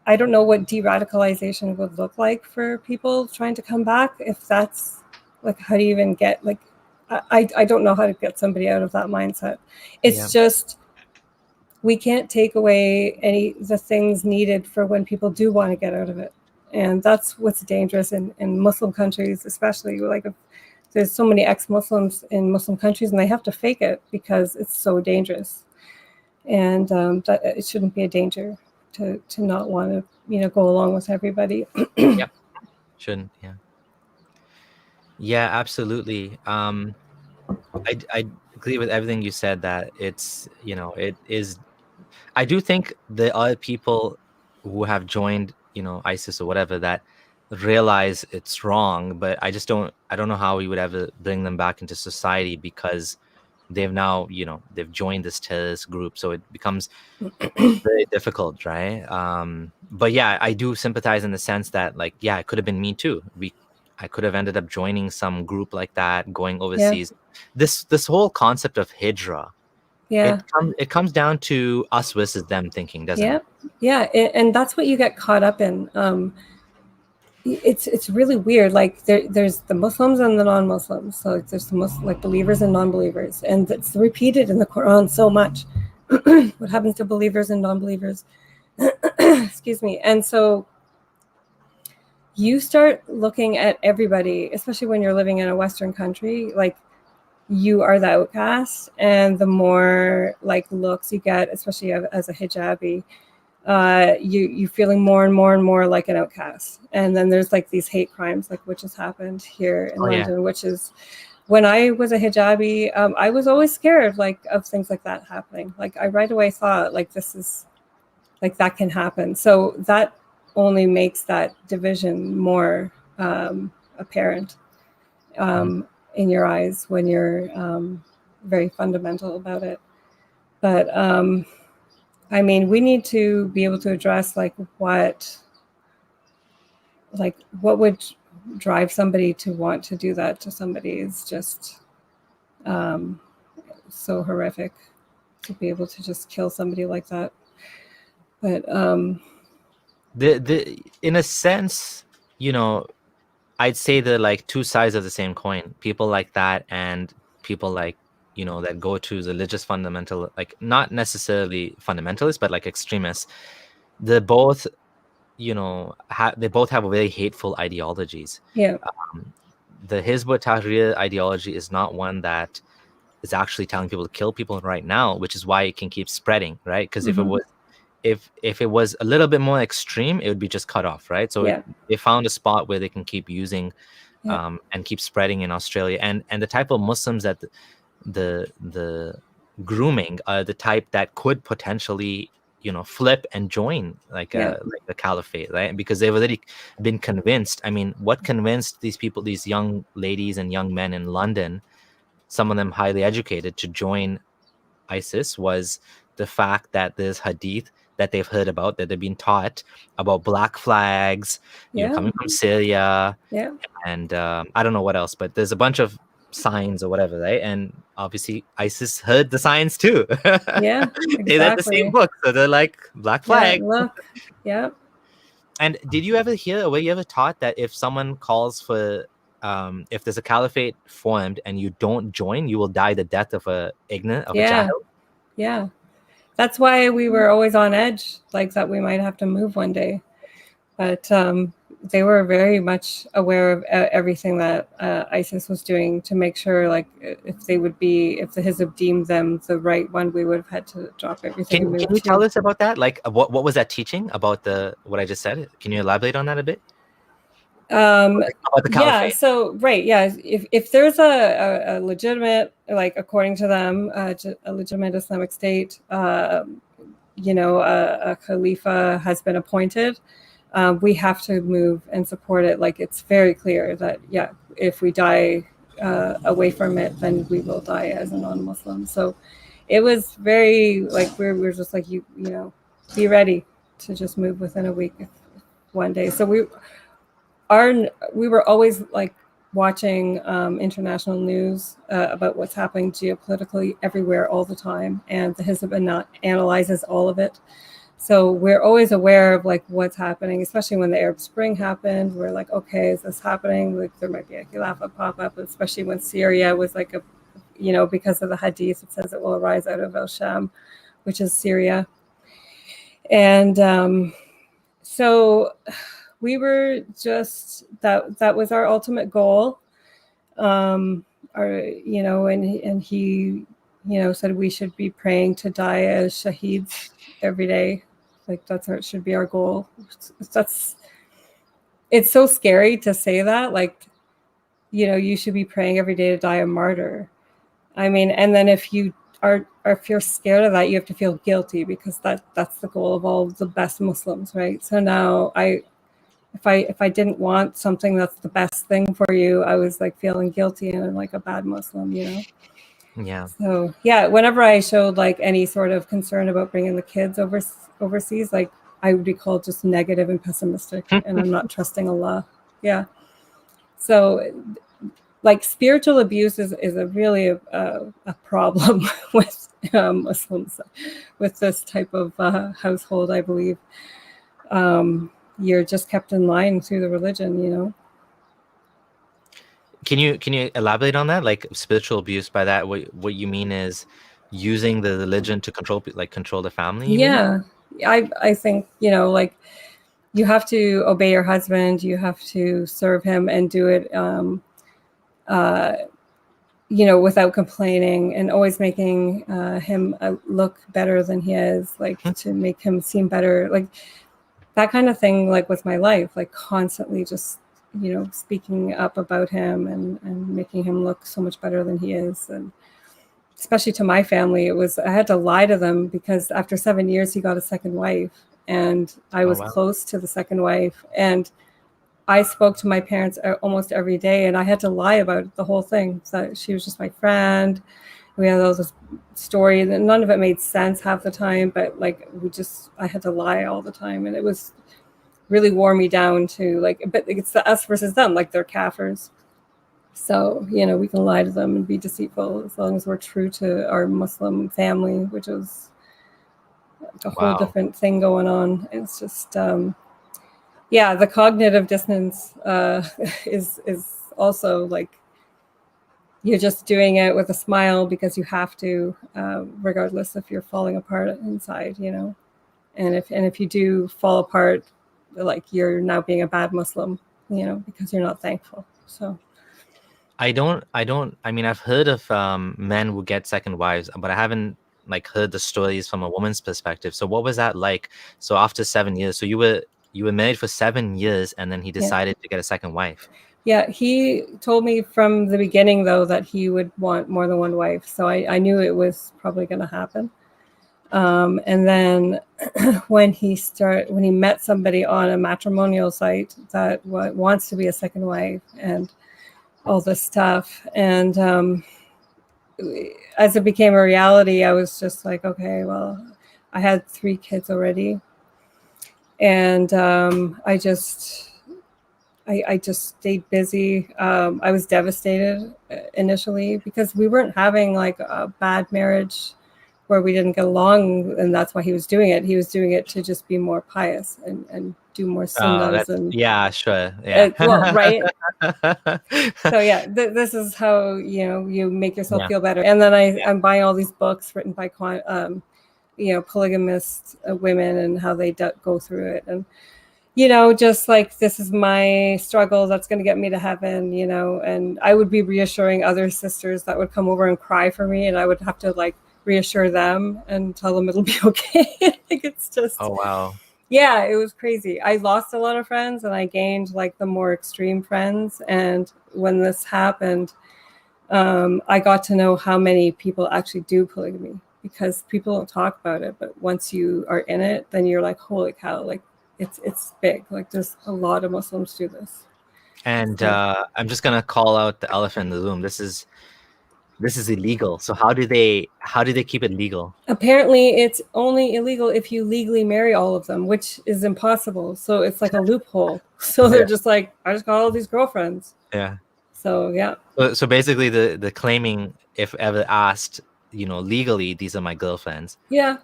I don't know what de-radicalization would look like for people trying to come back. If that's like, how do you even get, like, I don't know how to get somebody out of that mindset. It's just, we can't take away the things needed for when people do want to get out of it. And that's what's dangerous in Muslim countries, especially. Like, if there's so many ex-Muslims in Muslim countries, and they have to fake it because it's so dangerous. And that it shouldn't be a danger to not want to, go along with everybody. Yep. Shouldn't. Yeah, absolutely. I agree with everything you said, that it's, it is. I do think there are people who have joined, ISIS or whatever, that realize it's wrong, but I don't know how we would ever bring them back into society, because they've now, they've joined this terrorist group, so it becomes very difficult, right? But yeah, I do sympathize in the sense that, like, yeah, it could have been me too. I could have ended up joining some group like that, going overseas. This whole concept of hijra, it comes down to us versus them thinking, doesn't it? Yeah, and that's what you get caught up in. It's really weird. Like there's the Muslims and the non-Muslims. So there's the like believers and non-believers, and it's repeated in the Quran so much. What happens to believers and non-believers? Excuse me. And so you start looking at everybody, especially when you're living in a Western country, like you are the outcast, and the more like looks you get, especially as a hijabi, you feeling more and more and more like an outcast. And then there's like these hate crimes, like which has happened here in London, which is when I was a hijabi, I was always scared like of things like that happening. Like I right away thought like this is like that can happen. So that only makes that division more apparent in your eyes when you're very fundamental about it. But I mean, we need to be able to address like what would drive somebody to want to do that to somebody is just so horrific to be able to just kill somebody like that. But in a sense, I'd say they're like two sides of the same coin. People like that and people like, that go to religious fundamental, like not necessarily fundamentalists, but like extremists. They're both, they both have very hateful ideologies. Yeah. The Hizb ut-Tahrir ideology is not one that is actually telling people to kill people right now, which is why it can keep spreading, right? Because if it was a little bit more extreme, it would be just cut off, right? So they found a spot where they can keep using and keep spreading in Australia. And the type of Muslims that the grooming are the type that could potentially, flip and join like the caliphate, right? Because they've already been convinced. I mean, what convinced these people, these young ladies and young men in London, some of them highly educated, to join ISIS was the fact that there's hadith that they've heard about, that they've been taught about black flags, coming from Syria, and I don't know what else, but there's a bunch of signs or whatever, right? And obviously ISIS heard the signs too. Exactly. They read the same book, so they're like, black flag. Look. And did you ever hear, or were you ever taught that if someone calls for if there's a caliphate formed and you don't join, you will die the death of a child? Yeah. That's why we were always on edge, like that we might have to move one day. But they were very much aware of everything that ISIS was doing to make sure, like, if the Hizb deemed them the right one, we would have had to drop everything. Can you tell us about that? Like, what was that teaching about what I just said? Can you elaborate on that a bit? About the caliphate. If there's a legitimate, like according to them, a legitimate Islamic state, a khalifa has been appointed, we have to move and support it. Like, it's very clear that if we die away from it, then we will die as a non-Muslim. So it was very like we're just like you be ready to just move within a week one day. So we were always like watching international news about what's happening geopolitically everywhere all the time, and the Hizb analyzes all of it. So we're always aware of like what's happening, especially when the Arab Spring happened. We're like, okay, is this happening? Like there might be a khilafah pop up, especially when Syria was like because of the hadith, it says it will arise out of El-Sham, which is Syria. And so we were just that was our ultimate goal. And he said we should be praying to die as shaheeds every day. Like should be our goal. It's so scary to say that, like, you should be praying every day to die a martyr. I mean, and then if you're scared of that, you have to feel guilty, because that's the goal of all the best Muslims, right? So now if I didn't want something that's the best thing for you, I was like feeling guilty and like a bad Muslim, Yeah. So yeah, whenever I showed like any sort of concern about bringing the kids overseas, like I would be called just negative and pessimistic, and I'm not trusting Allah. Yeah. So like spiritual abuse is a really a problem with Muslims, with this type of household. I believe you're just kept in line through the religion, you know. Can you elaborate on that? Like spiritual abuse, by that, what you mean is using the religion to control the family, you mean? Yeah, I think, you know, like you have to obey your husband, you have to serve him and do it uh, you know, without complaining, and always making him look better than he is, like to make him seem better, like that kind of thing. Like with my life, like constantly just, you know, speaking up about him and making him look so much better than he is. And especially to my family, I had to lie to them because after 7 years he got a second wife, and I Oh was wow. close to the second wife, and I spoke to my parents almost every day, and I had to lie about the whole thing. So she was just my friend. We had all this story, and none of it made sense half the time. But like, I had to lie all the time, and it was really wore me down to like. But it's the us versus them, like they're kafirs. So you know, we can lie to them and be deceitful as long as we're true to our Muslim family, which is a whole Wow. different thing going on. It's just. Yeah, the cognitive dissonance is also like you're just doing it with a smile because you have to, regardless if you're falling apart inside, you know. And if you do fall apart, like you're now being a bad Muslim, you know, because you're not thankful. So I mean, I've heard of men who get second wives, but I haven't like heard the stories from a woman's perspective. So what was that like? So after 7 years, so you were married for 7 years, and then he yeah, decided to get a second wife. yeah. He told me from the beginning though that he would want more than one wife, so I knew it was probably going to happen. And then when he met somebody on a matrimonial site that wants to be a second wife and all this stuff, and as it became a reality, I was just like, okay, well, I had 3 kids already, and I just stayed busy. I was devastated initially because we weren't having like a bad marriage where we didn't get along, and that's why he was doing it. He was doing it to just be more pious and do more sunnahs and Yeah, sure. Yeah. well, right. So yeah, this is how, you know, you make yourself Yeah. feel better. And then I'm buying all these books written by you know, polygamist women and how they go through it, and you know, just like this is my struggle that's going to get me to heaven, you know. And I would be reassuring other sisters that would come over and cry for me, and I would have to like reassure them and tell them it'll be okay. Like it's just, Oh wow. yeah, it was crazy. I lost a lot of friends and I gained like the more extreme friends. And when this happened, I got to know how many people actually do polygamy, because people don't talk about it, but once you are in it, then you're like, holy cow, like it's big. Like there's a lot of Muslims do this. And So, I'm just gonna call out the elephant in the room. This is illegal. So how do they keep it legal? apparently it's only illegal if you legally marry all of them, which is impossible. So it's like a loophole. So they're just like, I just got all these girlfriends. Yeah. So yeah. So basically, the claiming, if ever asked, you know, legally, these are my girlfriends. Yeah.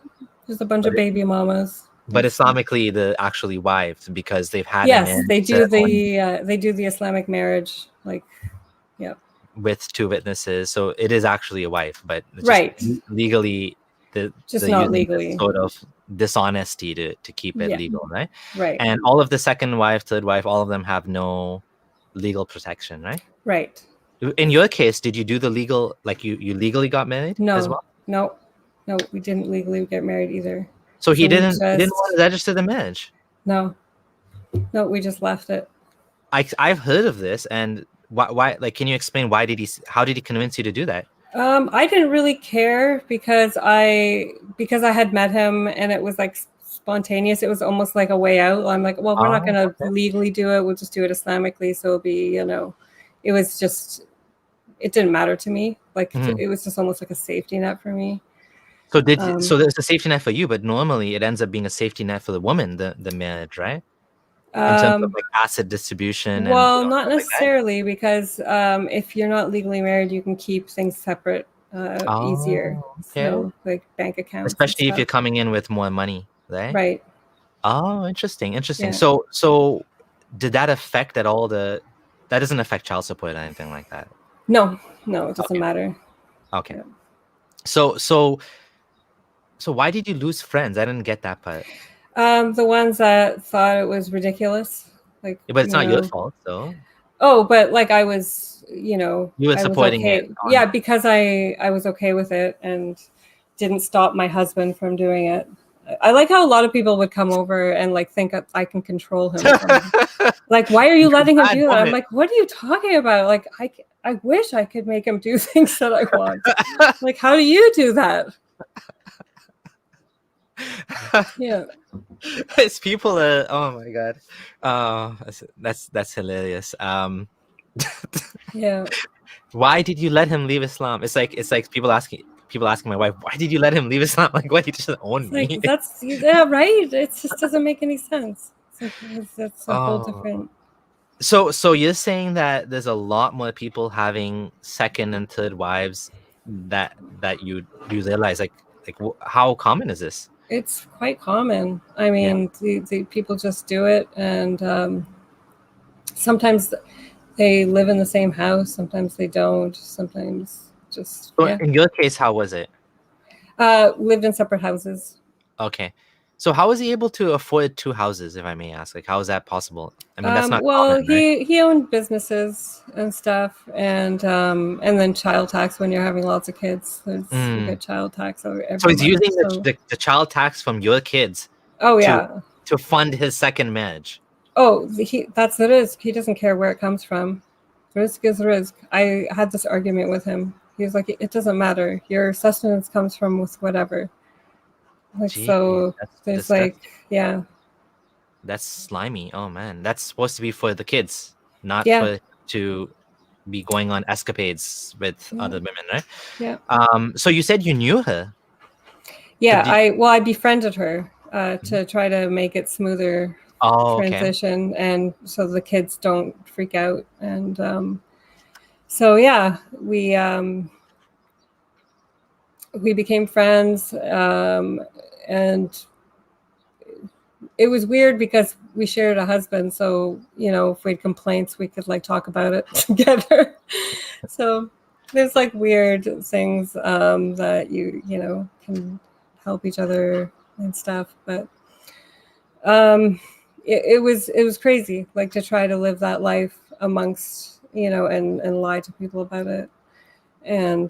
There's a bunch of baby mamas. But Islamically, they're actually wives because they've had Yes, an they do the Islamic marriage, like, yeah. with 2 witnesses, so it is actually a wife, but it's Right. just legally, Just they're not using legally. this sort of dishonesty to keep it Yeah. legal, right? Right. And all of the second wife, third wife, all of them have no legal protection, right? Right. In your case, did you do the legal, like you legally got married as well? No, we didn't legally get married either. So he didn't want to register the marriage? No, we just left it. I've heard of this, and why like, can you explain how did he convince you to do that? I didn't really care because I had met him and it was like spontaneous. It was almost like a way out. I'm like, well, we're not going to legally do it. We'll just do it Islamically. So it'll be, you know, it was just it didn't matter to me. Like Mhm. it was just almost like a safety net for me. So Um, there's a safety net for you, but normally it ends up being a safety net for the woman, the marriage, right? In terms of um, like asset distribution and well, not stuff like that. necessarily, because if you're not legally married, you can keep things separate easier. Oh, okay. So like bank accounts and Especially if you're stuff. coming in with more money, right? Right. Oh, interesting, interesting. Yeah. So did that affect at all that doesn't affect child support or anything like that? No, it doesn't Okay. matter. Okay. Yeah. So why did you lose friends? I didn't get that part. The ones that thought it was ridiculous, like, Yeah, but it's not your fault, so Oh, but like I was, you were I was supporting it okay. on. Yeah, because I was okay with it and didn't stop my husband from doing it. I like how a lot of people would come over and like think I can control him. Like, why are you letting him Bad do that? I'm woman. like, what are you talking about? Like, I wish I could make him do things that I want. Like, how do you do that? Yeah. It's people are, oh my god. That's hilarious. Yeah. Why did you let him leave Islam? It's like people asking my wife, why did you let him leave Islam? Like, what, he just owned Like, me? yeah, right. It just doesn't make any sense. It's like, that's a whole Oh. different. So you're saying that there's a lot more people having second and third wives that you realize, like how common is this? It's quite common. I Yeah. mean, the people just do it, and sometimes they live in the same house. Sometimes they don't. Sometimes just So in your case, how was it? lived in separate houses. Okay. So how was he able to afford two houses, if I may ask? Like, how is that possible? I mean, that's not Well, common, right? he owned businesses and stuff, and then child tax when you're having lots of kids. You get child tax every So he's month. using So, the child tax from your kids oh to yeah. fund his second marriage. Oh, that's the risk. He doesn't care where it comes from. Risk is risk. I had this argument with him. He was like, it doesn't matter. Your sustenance comes from with whatever. Like, Gee, so that's there's disgusting. like, yeah. That's slimy. Oh man, that's supposed to be for the kids, not Yeah. for to be going on escapades with other women, right? Yeah. So you said you knew her. Yeah. I befriended her to try to make it smoother transition, okay. and so the kids don't freak out. And so yeah, we became friends, and it was weird because we shared a husband, so if we had complaints we could like talk about it together. So there's like weird things that you can help each other and stuff, but it was crazy, like, to try to live that life amongst and lie to people about it. And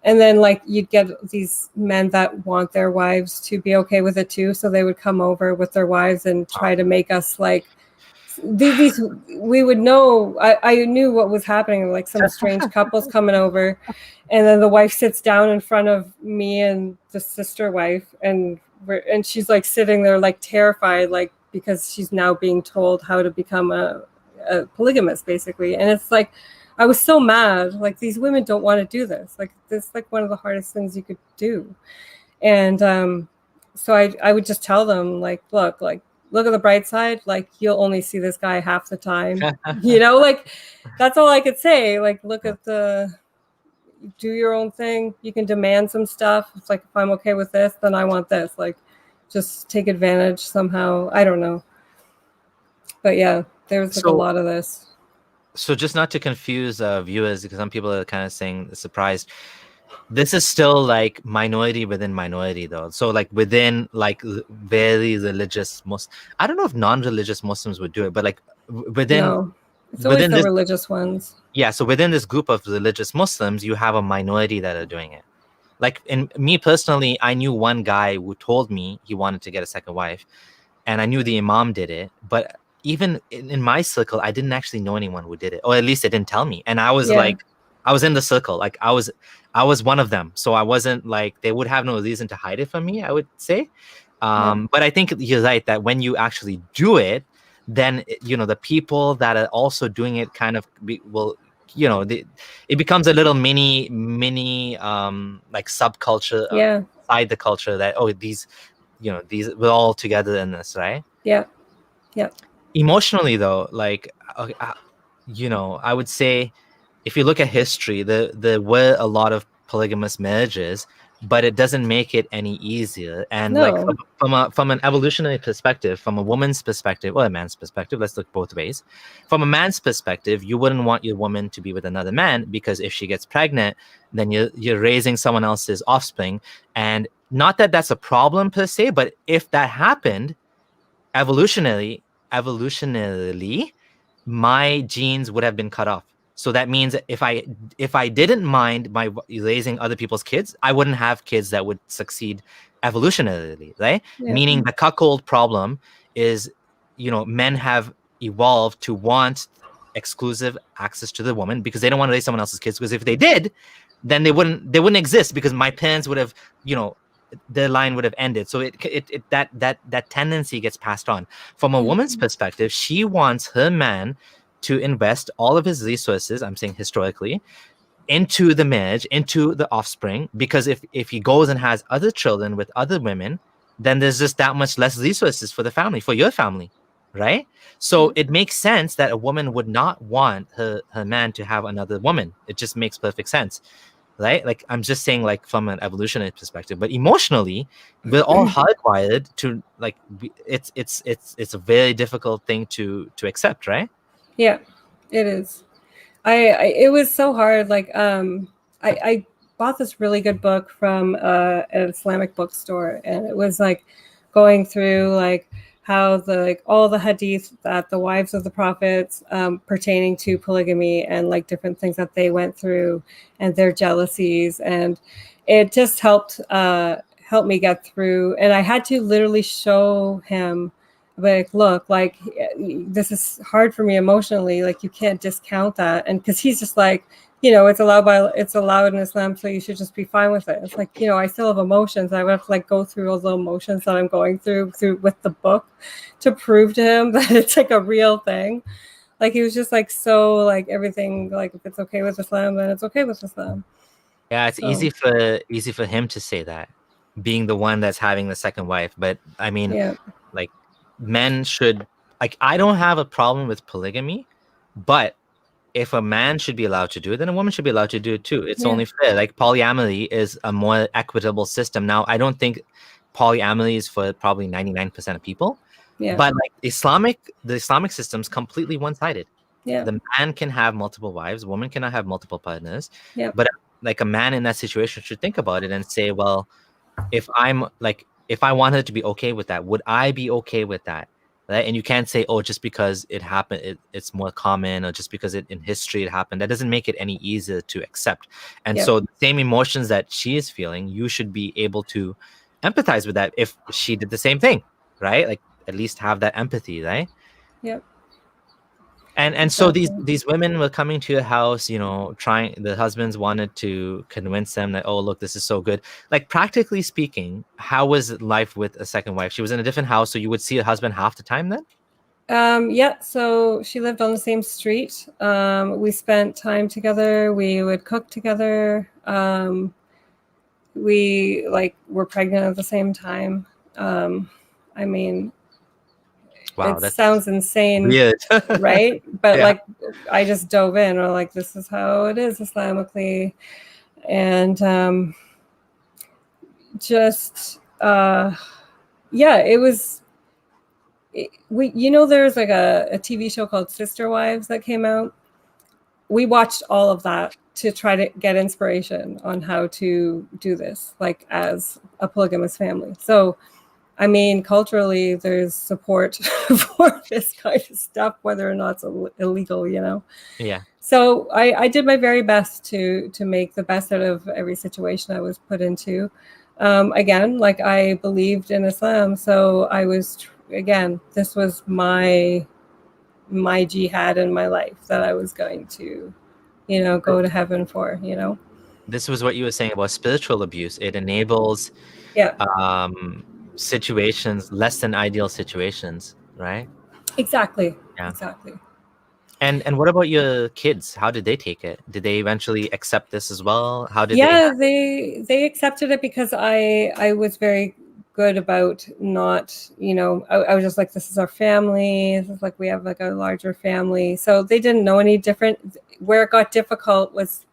then like you'd get these men that want their wives to be okay with it too, so they would come over with their wives and try to make us like these we would know. I knew what was happening, like some strange couples coming over, and then the wife sits down in front of me and the sister wife, and she's like sitting there like terrified, like, because she's now being told how to become a polygamist basically. And it's like, I was so mad. Like, these women don't want to do this. Like, this is like one of the hardest things you could do. And so I would just tell them, like, look at the bright side. Like, you'll only see this guy half the time. Like, that's all I could say. Like, do your own thing. You can demand some stuff. It's like, if I'm okay with this, then I want this. Like, just take advantage somehow. I don't know. But yeah, there was like a lot of this. So just not to confuse viewers, because some people are kind of saying surprised, this is still like minority within minority though. So like within like very religious Muslims, I don't know if non-religious Muslims would do it, but like within it's always the religious ones. Yeah, so within this group of religious Muslims, you have a minority that are doing it. Like, in me personally, I knew one guy who told me he wanted to get a second wife, and I knew the imam did it, but even in my circle, I didn't actually know anyone who did it, or at least they didn't tell me. And I was like, I was in the circle, like I was one of them, so I wasn't like, they would have no reason to hide it from me, I would say. But I think you're right that when you actually do it, then the people that are also doing it kind of will it becomes a little mini like subculture inside the culture that these we're all together in this, right? Yeah. Emotionally though, like I would say, if you look at history, there were a lot of polygamous marriages, but it doesn't make it any easier. And like No. from an evolutionary perspective, from a woman's perspective or a man's perspective, let's look both ways. From a man's perspective, you wouldn't want your woman to be with another man, because if she gets pregnant, then you're raising someone else's offspring. And not that that's a problem per se, but if that happened, evolutionarily, my genes would have been cut off. So that means if I didn't mind my raising other people's kids, I wouldn't have kids that would succeed evolutionarily, right? Yeah. Meaning the cuckold problem is, men have evolved to want exclusive access to the woman because they don't want to raise someone else's kids. Because if they did, then they wouldn't exist, because my parents would have, their line would have ended. So that tendency gets passed on. From a woman's perspective, she wants her man to invest all of his resources, I'm saying historically, into the marriage, into the offspring, because if he goes and has other children with other women, then there's just that much less resources for the family, for your family, right? So it makes sense that a woman would not want her man to have another woman. It just makes perfect sense, right? Like, I'm just saying, like, from an evolutionary perspective, but emotionally, we're all hardwired to, like, it's a very difficult thing to accept, right? Yeah, it is. It was so hard. Like, I bought this really good book from an Islamic bookstore, and it was like going through like how all the hadith that the wives of the prophets pertaining to polygamy and like different things that they went through and their jealousies, and it just helped me get through. And I had to literally show him, like, look, like, this is hard for me emotionally, like, you can't discount that. And because he's just like, it's allowed in Islam, so you should just be fine with it. It's like, I still have emotions. I would have to like go through all the emotions that I'm going through with the book to prove to him that it's like a real thing. Like, he was just like, so like everything, like, if it's okay with Islam, then it's okay with Islam. Yeah, it's easy for him to say that, being the one that's having the second wife. But I mean, like, men should, like, I don't have a problem with polygamy, but if a man should be allowed to do it, then a woman should be allowed to do it too. It's only fair. Like, polyamory is a more equitable system. Now, I don't think polyamory is for probably 99% of people, but like the Islamic system's completely one-sided. The man can have multiple wives, woman cannot have multiple partners. But like, a man in that situation should think about it and say, well, if I want her to be okay with that, would I be okay with that? Right? And you can't say, oh, just because it happened, it's more common, or just because in history it happened. That doesn't make it any easier to accept. And so the same emotions that she is feeling, you should be able to empathize with that if she did the same thing, right? Like, at least have that empathy, right? Yep. And so these women were coming to your house, trying, the husbands wanted to convince them that, oh, look, this is so good. Like, practically speaking, how was life with a second wife? She was in a different house, so you would see her husband half the time then? So she lived on the same street. We spent time together. We would cook together. We were pregnant at the same time. I mean, wow, it sounds insane, weird. right? But like, I just dove in, or like, this is how it is Islamically, and it was. There's like a TV show called Sister Wives that came out. We watched all of that to try to get inspiration on how to do this, like, as a polygamous family. So, I mean, culturally, there's support for this kind of stuff, whether or not it's illegal, Yeah. So I did my very best to make the best out of every situation I was put into. Again, like, I believed in Islam, so I was, this was my jihad in my life that I was going to, go to heaven for, This was what you were saying about spiritual abuse. It enables situations, less than ideal situations, right? Exactly. Exactly. And what about your kids? How did they take it? Did they eventually accept this as well? How did they? Yeah, they accepted it because I was very good about not, I was just like, this is our family. This is like, we have like a larger family. So they didn't know any different. Where it got difficult was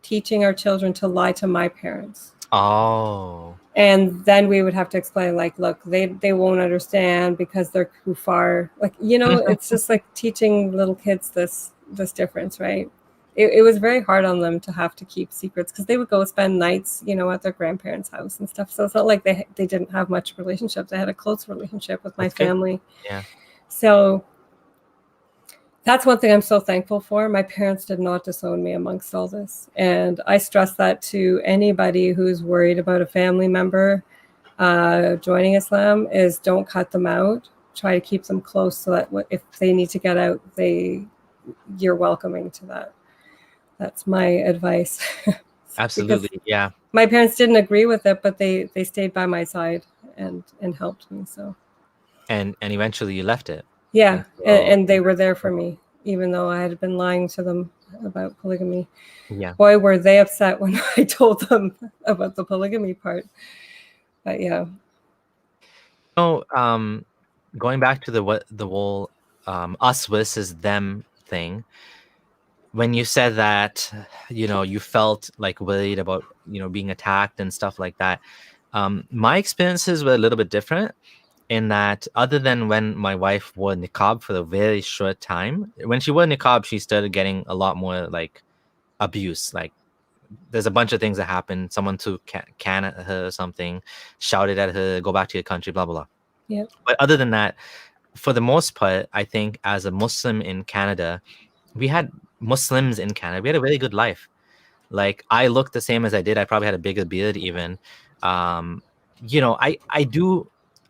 teaching our children to lie to my parents. Oh. And then we would have to explain, like, look, they won't understand because they're too far. Like, it's just like teaching little kids this difference, right? It was very hard on them to have to keep secrets because they would go spend nights, at their grandparents' house and stuff. So it's not like they didn't have much relationship. They had a close relationship with my That's good. family. Yeah. So that's one thing I'm so thankful for. My parents did not disown me amongst all this. And I stress that to anybody who's worried about a family member joining Islam is don't cut them out. Try to keep them close so that if they need to get out, you're welcoming to that. That's my advice. Absolutely. Yeah. My parents didn't agree with it, but they stayed by my side and helped me. So. And eventually you left it. Yeah, and they were there for me, even though I had been lying to them about polygamy. Yeah. Boy, were they upset when I told them about the polygamy part. But yeah. Going back to the whole us versus them thing, when you said that, you felt like worried about, being attacked and stuff like that. My experiences were a little bit different in that, other than when my wife wore niqab for a very short time, when she wore niqab, she started getting a lot more like abuse. Like there's a bunch of things that happened. Someone threw can at her or something, shouted at her, go back to your country, blah, blah, blah. Yeah. But other than that, for the most part, I think as a Muslim in Canada, we had Muslims in Canada. We had a really good life. Like I looked the same as I did. I probably had a bigger beard even.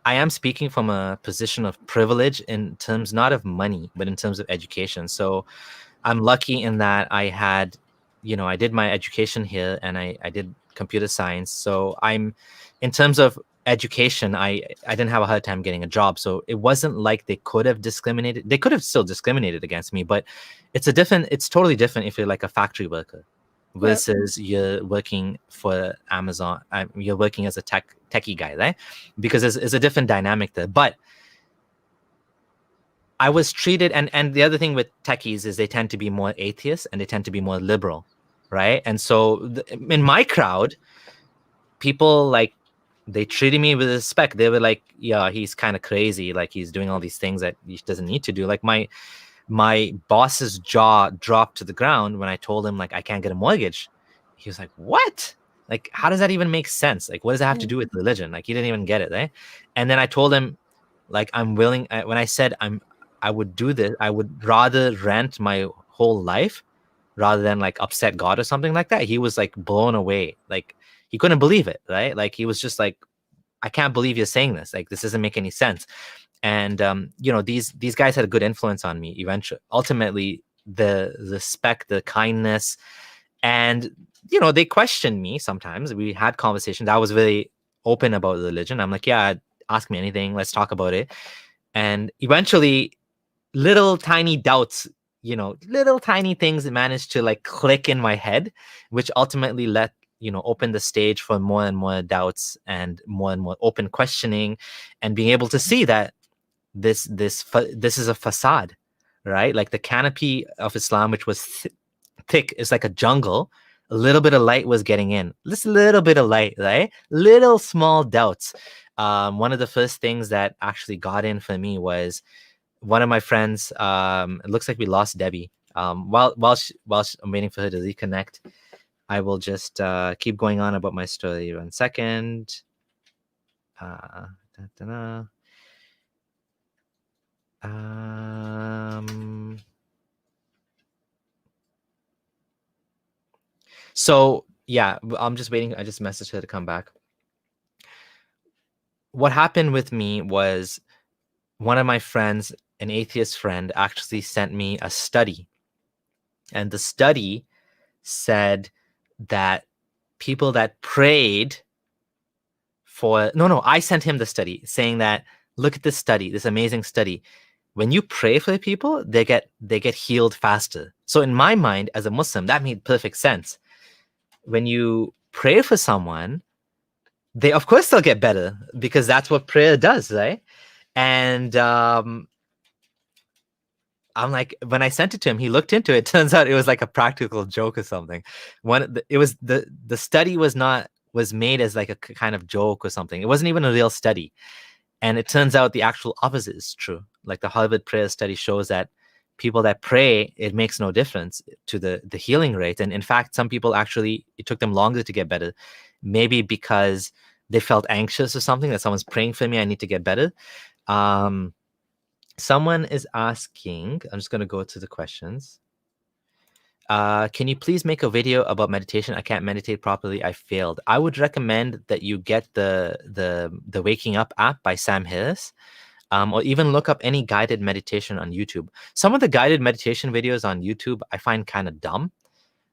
I am speaking from a position of privilege in terms not of money, but in terms of education. So I'm lucky in that I had, I did my education here and I did computer science. So in terms of education, I didn't have a hard time getting a job. So it wasn't like they could have discriminated. They could have still discriminated against me, but it's totally different if you're like a factory worker versus you're working for Amazon. You're working as a techie guy, right? Because it's a different dynamic there. But I was treated, and the other thing with techies is they tend to be more atheist and they tend to be more liberal, right? And so in my crowd, people like, they treated me with respect. They were like, yeah, he's kind of crazy. Like he's doing all these things that he doesn't need to do. Like my boss's jaw dropped to the ground when I told him like I can't get a mortgage. He was like, what? Like, how does that even make sense? Like, what does that have to do with religion? Like, he didn't even get it, right? And then I told him, like, I'm willing. When I said I would do this, I would rather rent my whole life rather than like upset God or something like that. He was like blown away. Like he couldn't believe it, right? Like he was just like, I can't believe you're saying this. Like this doesn't make any sense. And these guys had a good influence on me. Ultimately, the respect, the kindness, and they questioned me sometimes. We had conversations. I was very open about religion. I'm like, yeah, ask me anything. Let's talk about it. And eventually, little tiny doubts, little tiny things managed to like click in my head, which ultimately open the stage for more and more doubts and more open questioning, and being able to see that this is a facade, right? Like the canopy of Islam, which was thick, is like a jungle. A little bit of light was getting in, just a little bit of light, right? Little small doubts. One of the first things that actually got in for me was one of my friends. It looks like we lost Debbie. While I'm waiting for her to reconnect, I will just keep going on about my story. 1 second. So yeah, I'm just waiting. I just messaged her to come back. What happened with me was one of my friends, an atheist friend, actually sent me a study. And the study said that people that prayed I sent him the study saying that, look at this study, this amazing study. when you pray for people, they get healed faster. So in my mind, as a Muslim, that made perfect sense. When you pray for someone, they of course they'll get better, because that's what prayer does, right? And I'm like, when I sent it to him, he looked into it. Turns out it was like a practical joke or something. It was the study was made as like a kind of joke or something. It wasn't even a real study. And it turns out the actual opposite is true. Like the Harvard prayer study shows that people that pray, it makes no difference to the healing rate. And in fact, some people actually, it took them longer to get better, maybe because they felt anxious or something, that someone's praying for me, I need to get better. Someone is asking, I'm just going to go to the questions. Can you please make a video about meditation? I can't meditate properly. I failed. I would recommend that you get the Waking Up app by Sam Harris, or even look up any guided meditation on YouTube. Some of the guided meditation videos on YouTube I find kind of dumb.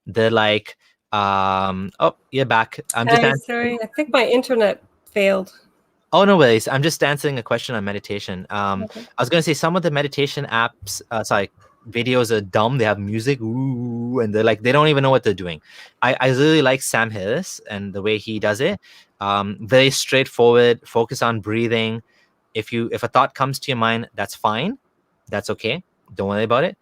They're like, oh, you're back. I'm just answering. Sorry, I think my internet failed. Oh, no worries. I'm just answering a question on meditation. Okay. I was going to say some of the meditation apps, videos are dumb. They have music, ooh, and they're like, they don't even know what they're doing. I really like Sam Harris and the way he does it. Very straightforward, focus on breathing. If a thought comes to your mind, that's fine. That's okay. Don't worry about it.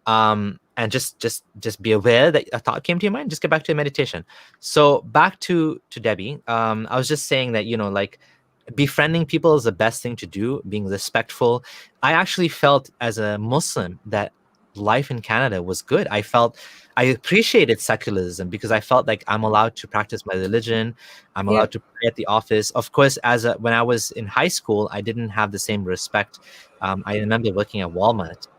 And just be aware that a thought came to your mind. Just get back to your meditation. So back to Debbie. I was just saying that, like, befriending people is the best thing to do, being respectful. I actually felt as a Muslim that life in Canada was good. I appreciated secularism because I felt like I'm allowed to practice my religion. I'm allowed to pray at the office. Of course, when I was in high school, I didn't have the same respect. I remember working at Walmart,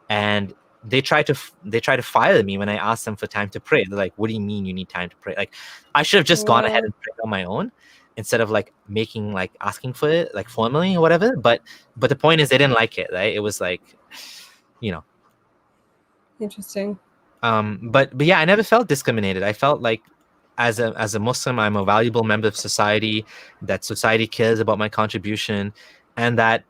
and they tried to fire me when I asked them for time to pray. They're like, "What do you mean you need time to pray?" Like, I should have just gone ahead and prayed on my own, instead of asking for it like formally or whatever. But the point is, they didn't like it, right? It was like, Interesting. But yeah, I never felt discriminated. I felt like as a Muslim, I'm a valuable member of society, that society cares about my contribution, and that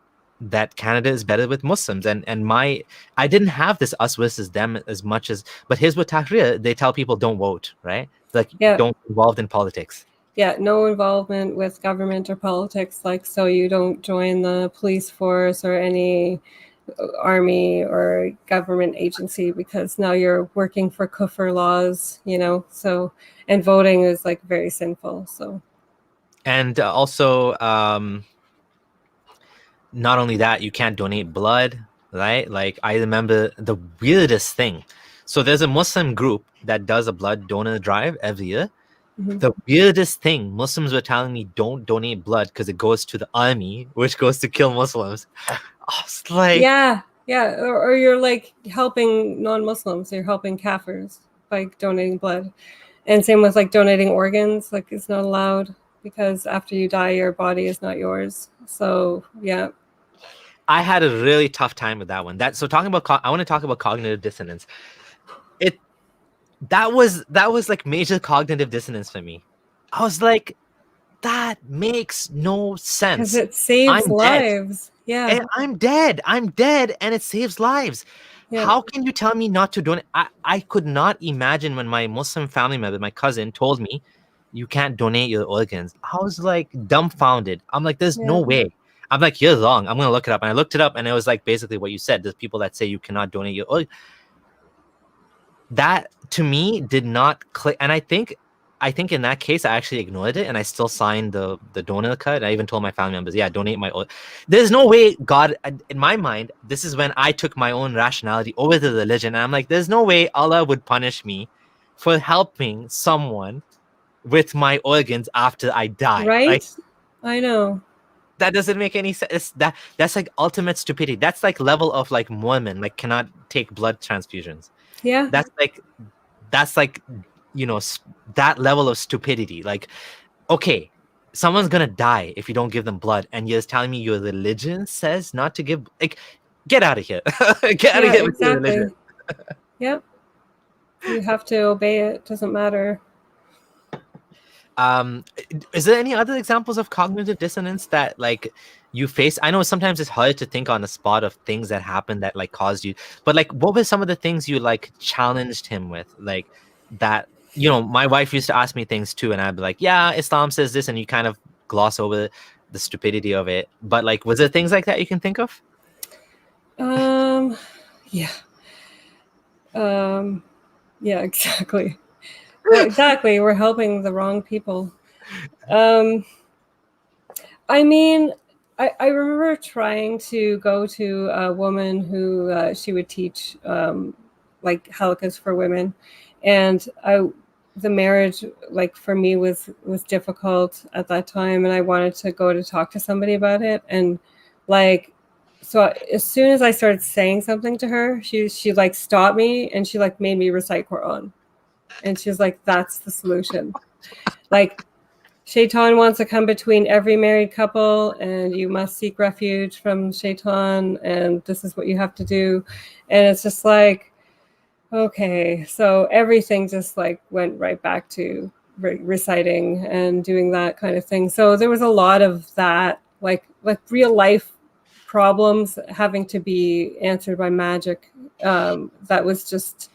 Canada is better with Muslims. And I didn't have this us versus them as much as, but here's what Tahrir, they tell people don't vote, right? Like, don't get involved in politics. Yeah, no involvement with government or politics, so you don't join the police force or any army or government agency, because now you're working for kufr laws, so, and voting is very sinful. So, and also not only that, you can't donate blood, right? Like, I remember the weirdest thing. So there's a Muslim group that does a blood donor drive every year. Mm-hmm. The weirdest thing, Muslims were telling me, don't donate blood because it goes to the army, which goes to kill Muslims. I was like, yeah, or you're helping non-Muslims, you're helping kafirs by donating blood. And same with donating organs, it's not allowed, because after you die, your body is not yours. So yeah, I had a really tough time with that one. I want to talk about cognitive dissonance. That was like major cognitive dissonance for me. I was like, that makes no sense. Because it saves lives. Yeah. And I'm dead, and it saves lives. Yeah. How can you tell me not to donate? I could not imagine when my Muslim family member, my cousin, told me you can't donate your organs. I was like dumbfounded. I'm like, there's no way. I'm like, you're wrong. I'm going to look it up. And I looked it up, and it was basically what you said. There's people that say you cannot donate your organs. That to me did not click. And I think in that case, I actually ignored it, and I still signed the donor card. I even told my family members, donate my organs. There's no way God, in my mind, this is when I took my own rationality over the religion. And I'm like, there's no way Allah would punish me for helping someone with my organs after I die. Right? I know. That doesn't make any sense. That's like ultimate stupidity. That's like level of Mormon, cannot take blood transfusions. Yeah. That's like that level of stupidity. Okay, someone's gonna die if you don't give them blood, and you're telling me your religion says not to give. Get out of here. Get out of here with your religion. Yep. You have to obey it. Doesn't matter. Is there any other examples of cognitive dissonance that like you face? I know sometimes it's hard to think on the spot of things that happened that like caused you, but like what were some of the things you like challenged him with? Like that, you know, my wife used to ask me things too, and I'd be like, yeah, Islam says this, and you kind of gloss over the stupidity of it. But like, was there things like that you can think of? Yeah. Yeah, exactly. Exactly. We're helping the wrong people. I mean, I remember trying to go to a woman who she would teach like halakas for women, and the marriage like for me was difficult at that time, and I wanted to go to talk to somebody about it, and like so as soon as I started saying something to her, she like stopped me and she like made me recite Quran, and she was like, "That's the solution." Like Shaitan wants to come between every married couple, and you must seek refuge from Shaitan, and this is what you have to do. And it's just like, okay, so everything just like went right back to reciting and doing that kind of thing. So there was a lot of that, like real life problems having to be answered by magic. That was just,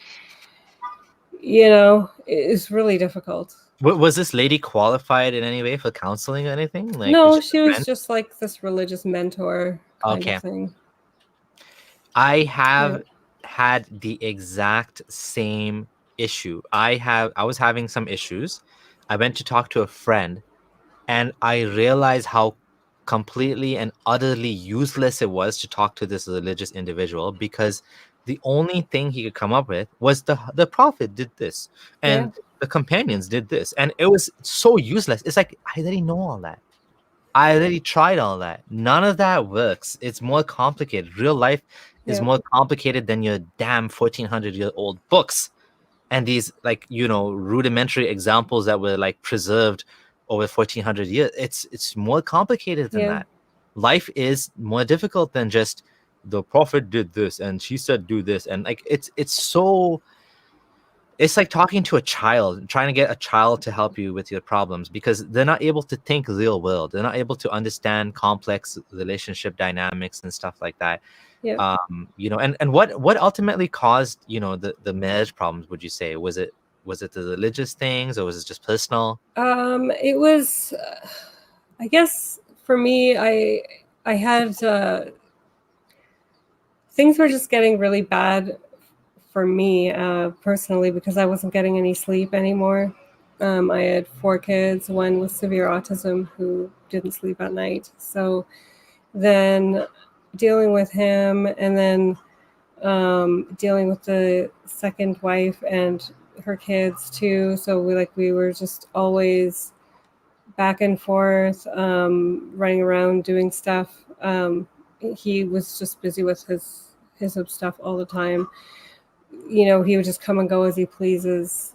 it's really difficult. Was this lady qualified in any way for counseling or anything? Like, No, just a she was friend? just like this religious mentor kind of Okay. thing. I Yeah. have had the exact same issue. I was having some issues. I went to talk to a friend and I realized how completely and utterly useless it was to talk to this religious individual because the only thing he could come up with was the prophet did this Yeah. and the companions did this, and it was so useless. It's like I already know all that. I already tried all that. None of that works. It's more complicated. Real life is Yeah. more complicated than your damn 1400-year-old books and these like, you know, rudimentary examples that were like preserved over 1400 years. It's more complicated than Yeah. that. Life is more difficult than just the prophet did this and she said do this, and like it's like talking to a child, trying to get a child to help you with your problems because they're not able to think real world. They're not able to understand complex relationship dynamics and stuff like that. Yeah. You know, and what ultimately caused, you know, the marriage problems, would you say? Was it the religious things or was it just personal? It was, I guess for me, I had things were just getting really bad for me personally because I wasn't getting any sleep anymore. I had 4 kids, one with severe autism who didn't sleep at night. So then dealing with him, and then dealing with the second wife and her kids too. So we were just always back and forth, running around doing stuff. He was just busy with his stuff all the time. He would just come and go as he pleases.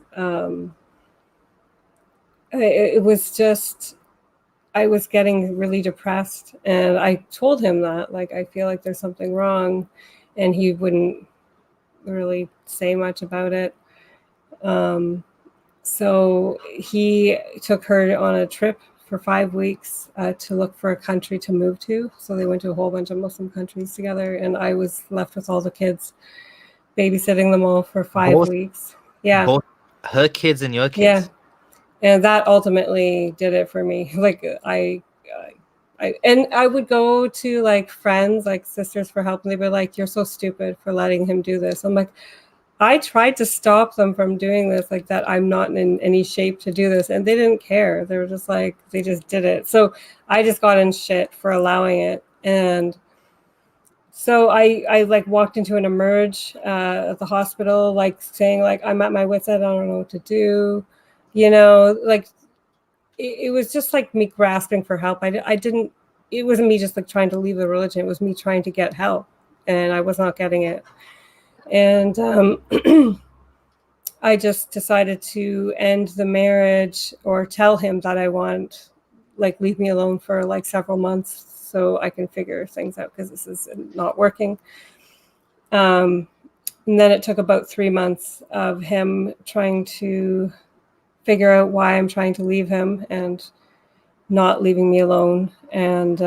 It was just, I was getting really depressed, and I told him that, like, I feel like there's something wrong, and he wouldn't really say much about it. So he took her on a trip for 5 weeks to look for a country to move to. So they went to a whole bunch of Muslim countries together, and I was left with all the kids, babysitting them all for 5 Both weeks. Yeah. both her kids and your Yeah. kids. And that ultimately did it for me. Like I would go to like friends, like Sisters for Help, and they'd be like, "You're so stupid for letting him do this." I'm like, I tried to stop them from doing this, like that I'm not in any shape to do this. And they didn't care. They were just like, they just did it. So I just got in shit for allowing it. And so I like walked into an emerge at the hospital, like saying like, I'm at my wit's end, I don't know what to do. Like it was just like me grasping for help. I didn't, it wasn't me just like trying to leave the religion. It was me trying to get help, and I was not getting it. And I just decided to end the marriage, or tell him that I want, like, leave me alone for like several months so I can figure things out because this is not working. And then it took about 3 months of him trying to figure out why I'm trying to leave him and not leaving me alone. And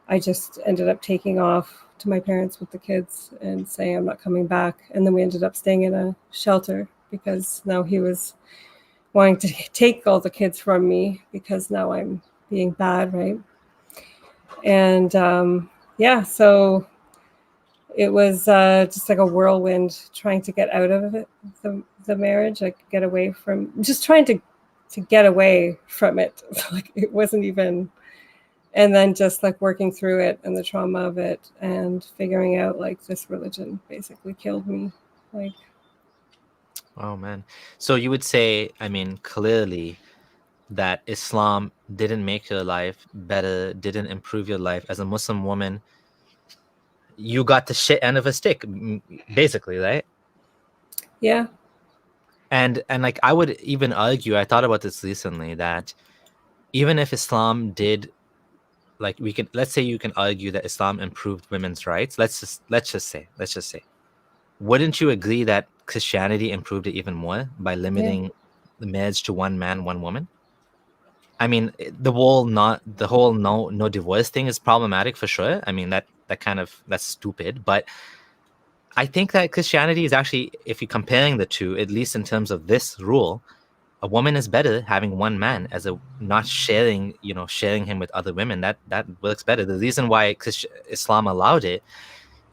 I just ended up taking off to my parents with the kids and saying I'm not coming back. And then we ended up staying in a shelter because now he was wanting to take all the kids from me because now I'm being bad, right? And yeah, so it was just like a whirlwind trying to get out of it, the marriage, like get away from, just trying to get away from it. Like it wasn't even, and then just like working through it and the trauma of it and figuring out like this religion basically killed me. Like, Oh man. So you would say, I mean, clearly that Islam didn't make your life better, didn't improve your life as a Muslim woman. You got the shit end of a stick, basically, right? yeah. And like I would even argue, I thought about this recently, that even if Islam did, like, let's say you can argue that Islam improved women's rights. Let's just say, wouldn't you agree that Christianity improved it even more by limiting the marriage to one man, one woman? I mean, the whole no divorce thing is problematic for sure. I mean, that's stupid. But I think that Christianity is actually, if you're comparing the two, at least in terms of this rule, a woman is better having one man as a not sharing him with other women. That works better. The reason why Islam allowed it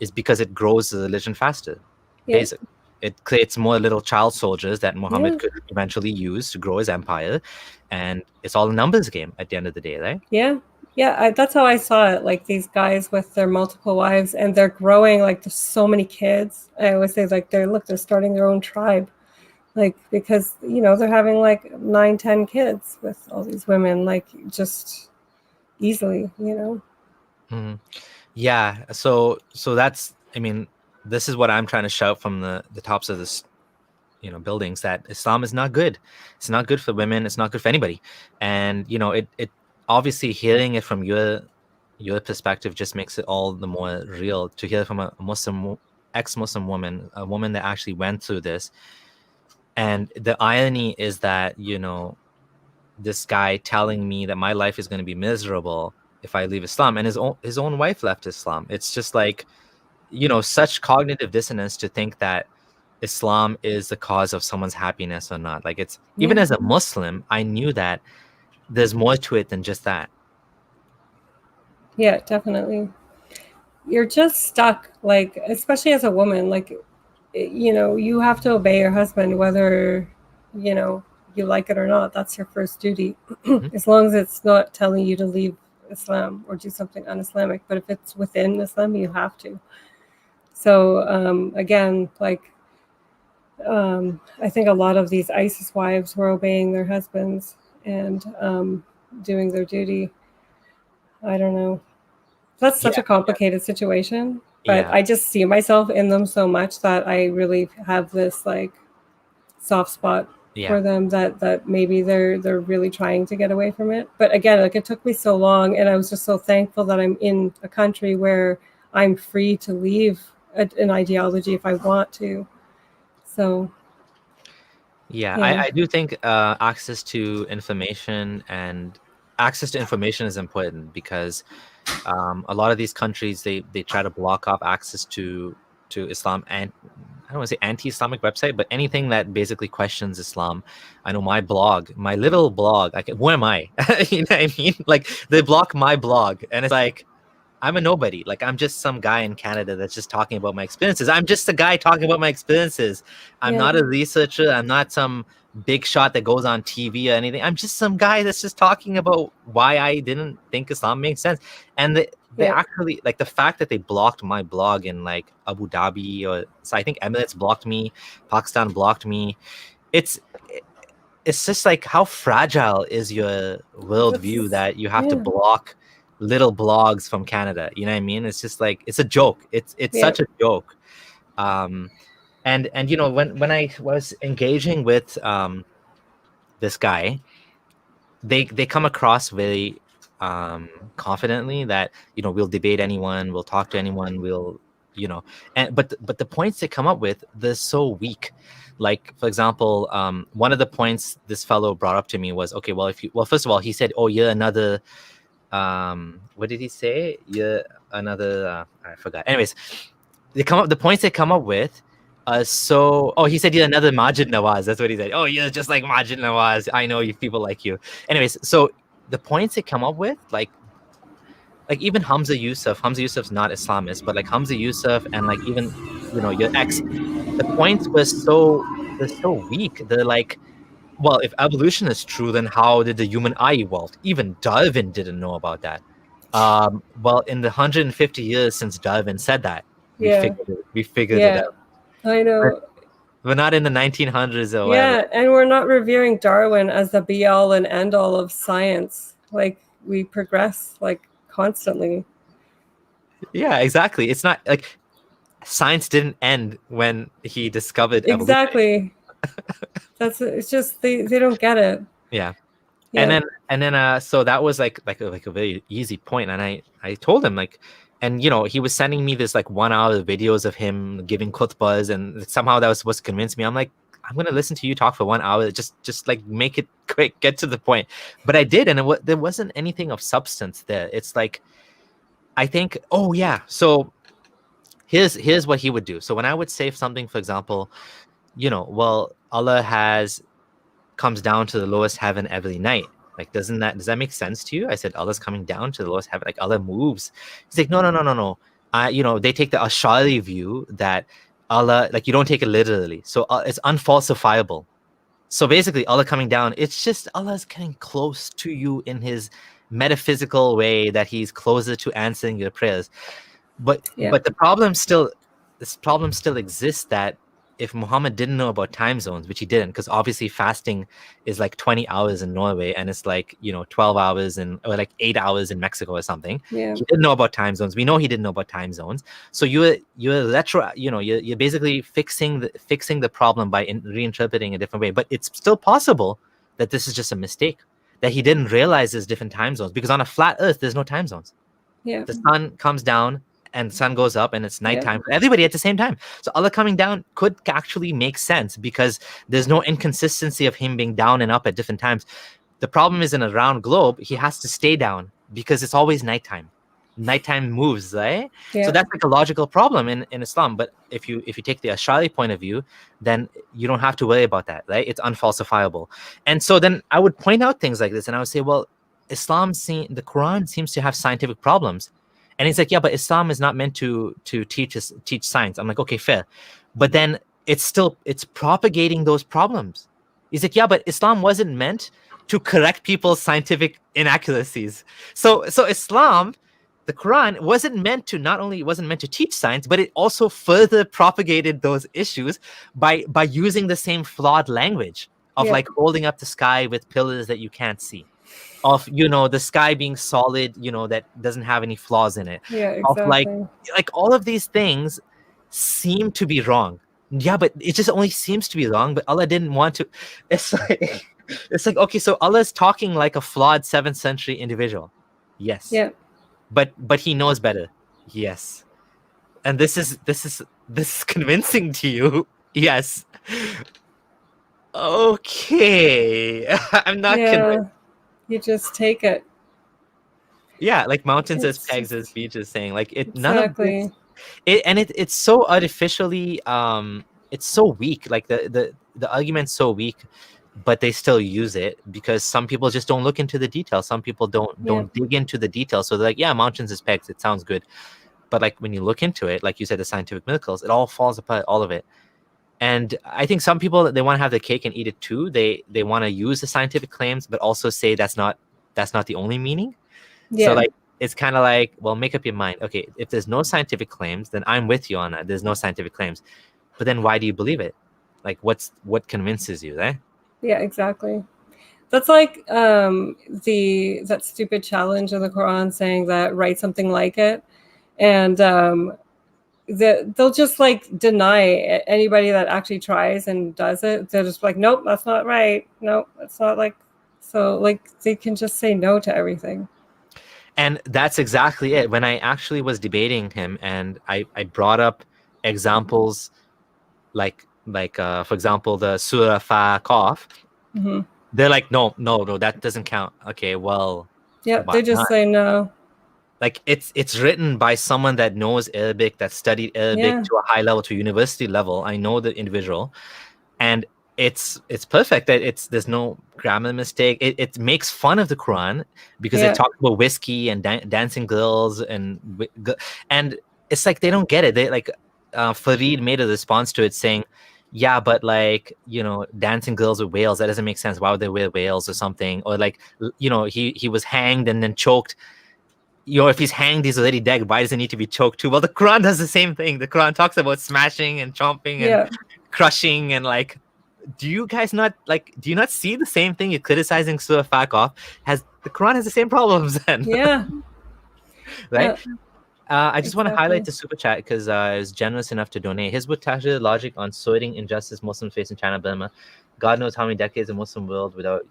is because it grows the religion faster. Yeah. Basically, it creates more little child soldiers that Muhammad Yeah. could eventually use to grow his empire, and it's all a numbers game at the end of the day, right? Yeah. Yeah, that's how I saw it. Like these guys with their multiple wives, and they're growing. Like there's so many kids. I always say like they're starting their own tribe, like because they're having like 9-10 kids with all these women, like just easily. Mhm. Yeah. So that's, I mean, this is what I'm trying to shout from the tops of this buildings, that Islam is not good. It's not good for women. It's not good for anybody. And it obviously, hearing it from your perspective just makes it all the more real to hear from a Muslim, ex-Muslim woman, a woman that actually went through this. And the irony is that this guy telling me that my life is going to be miserable if I leave Islam, and his own wife left Islam. It's just like, such cognitive dissonance to think that Islam is the cause of someone's happiness or not. Like, it's, even as a Muslim, I knew that there's more to it than just that. Yeah, definitely. You're just stuck, like especially as a woman, like you have to obey your husband whether you like it or not. That's your first duty. As long as it's not telling you to leave Islam or do something un-Islamic. But if it's within Islam, you have to. So again, like I think a lot of these ISIS wives were obeying their husbands and doing their duty. I don't know. That's such a complicated situation, but I just see myself in them so much that I really have this like soft spot for them, that maybe they're really trying to get away from it. But again, like it took me so long, and I was just so thankful that I'm in a country where I'm free to leave an ideology if I want to. So I do think access to information is important, because a lot of these countries, they try to block off access to Islam, and I don't want to say anti-Islamic website, but anything that basically questions Islam. I know my little blog, who am I? You know what I mean? Like, they block my blog, and it's like, I'm a nobody. Like, I'm just some guy in Canada that's just talking about my experiences. I'm just a guy talking about my experiences. I'm not a researcher. I'm not some big shot that goes on TV or anything. I'm just some guy that's just talking about why I didn't think Islam makes sense. And they actually, like, the fact that they blocked my blog in like Abu Dhabi, or so I think Emirates blocked me, Pakistan blocked me. It's just like, how fragile is your worldview that you have to block little blogs from Canada? You know what I mean? It's just like, it's a joke. It's such a joke. And when I was engaging with this guy, they come across very confidently that we'll debate anyone, we'll talk to anyone, we'll you know. And but the points they come up with, they're so weak. Like, for example, one of the points this fellow brought up to me was, okay, well, first of all, he said, oh, you're another, what did he say? You're another, I forgot. Anyways, the points they come up with are so, oh, he said, you're another Majid Nawaz. That's what he said. Oh, you're just like Majid Nawaz. I know you people like you. Anyways, so the points they come up with, like even Hamza Yusuf's not Islamist, but like Hamza Yusuf and like even, your ex, the points they're so weak. They're like, well, if evolution is true, then how did the human eye evolve? Even Darwin didn't know about that. Well, in the 150 years since Darwin said that, we figured it out. I know. We're not in the 1900s or whatever. Yeah, and we're not revering Darwin as the be all and end all of science. Like, we progress like constantly. Yeah, exactly. It's not like science didn't end when he discovered exactly. It's just they don't get it. Yeah. And then so that was like a very easy point, and I told him, like, and he was sending me this like 1 hour videos of him giving khutbahs, and somehow that was supposed to convince me. I'm like, I'm gonna listen to you talk for 1 hour, just like make it quick, get to the point. But I did, and there wasn't anything of substance there. It's like, I think, oh yeah, so here's what he would do. So when I would say something, for example, well, Allah comes down to the lowest heaven every night. Like, does that make sense to you? I said, Allah's coming down to the lowest heaven. Like, Allah moves. He's like, no. They take the Ash'ari view that Allah, like, you don't take it literally. So it's unfalsifiable. So basically, Allah coming down, it's just Allah's getting close to you in his metaphysical way, that he's closer to answering your prayers. But the problem still exists, that if Muhammad didn't know about time zones, which he didn't, because obviously fasting is like 20 hours in Norway, and it's like 12 hours or like 8 hours in Mexico or something. Yeah. He didn't know about time zones. We know he didn't know about time zones. So you're basically fixing the problem by reinterpreting a different way. But it's still possible that this is just a mistake, that he didn't realize there's different time zones, because on a flat Earth there's no time zones. Yeah. The sun comes down and the sun goes up, and it's nighttime for everybody at the same time. So Allah coming down could actually make sense, because there's no inconsistency of him being down and up at different times. The problem is, in a round globe, he has to stay down because it's always nighttime. Nighttime moves, right? So that's like a logical problem in Islam. But if you take the Ash'ari point of view, then you don't have to worry about that, right? It's unfalsifiable. And so then I would point out things like this, and I would say, well, the Quran seems to have scientific problems. And he's like, yeah, but Islam is not meant to teach science. I'm like, okay, fair. But then it's propagating those problems. He's like, yeah, but Islam wasn't meant to correct people's scientific inaccuracies. So Islam, the Quran, not only wasn't meant to teach science, but it also further propagated those issues by using the same flawed language of like holding up the sky with pillars that you can't see, of the sky being solid, that doesn't have any flaws in it. Yeah, exactly. Of like all of these things seem to be wrong. Yeah, but it just only seems to be wrong. But Allah didn't want to. It's like okay, so Allah is talking like a flawed 7th century individual. Yes. Yeah. But he knows better. Yes. And this is convincing to you. Yes. Okay. I'm not convinced. You just take it. Yeah, like mountains as pegs, as beaches, saying like it. None of this, it's so artificially. It's so weak. Like the argument's so weak, but they still use it because some people just don't look into the details. Some people don't dig into the details. So they're like, yeah, mountains as pegs. It sounds good, but like when you look into it, like you said, the scientific miracles, it all falls apart. All of it. And I think some people, they want to have the cake and eat it too. They want to use the scientific claims, but also say that's not the only meaning. Yeah. So like it's kind of like, well, make up your mind. Okay, if there's no scientific claims, then I'm with you on that. There's no scientific claims, but then why do you believe it? Like what convinces you, right? Yeah, exactly. That's like that stupid challenge in the Quran saying that write something like it, and they'll just like deny anybody that actually tries and does it. They're just like, nope, that's not right. Nope, that's not like. So like they can just say no to everything. And that's exactly it. When I actually was debating him, and I brought up examples like for example the Surah Fa Qaf, Hmm. they're like, no, that doesn't count. Okay, well, Yeah, why they just not? say no. Like it's written by someone that knows Arabic, that studied Arabic Yeah, to a high level, to university level. I know the individual, and it's perfect. That there's no grammar mistake. It makes fun of the Quran because it yeah, talks about whiskey and dancing girls and it's like they don't get it. They like Farid made a response to it saying, yeah, but like, dancing girls with whales, that doesn't make sense. Why would they wear whales or something? Or like, he was hanged and then choked. If he's hanged, he's already dead. Why does it need to be choked too? Well, the Quran does the same thing. The Quran talks about smashing and chomping and yeah, crushing and like, do you not see the same thing? You're criticizing Surah Faqaf. The Quran has the same problems then, yeah, right? yeah, I just want to highlight exactly. the super chat because I was generous enough to donate. Hizbut Tahrir logic on sorting injustice Muslims face in China, Burma. God knows how many decades of Muslim world without.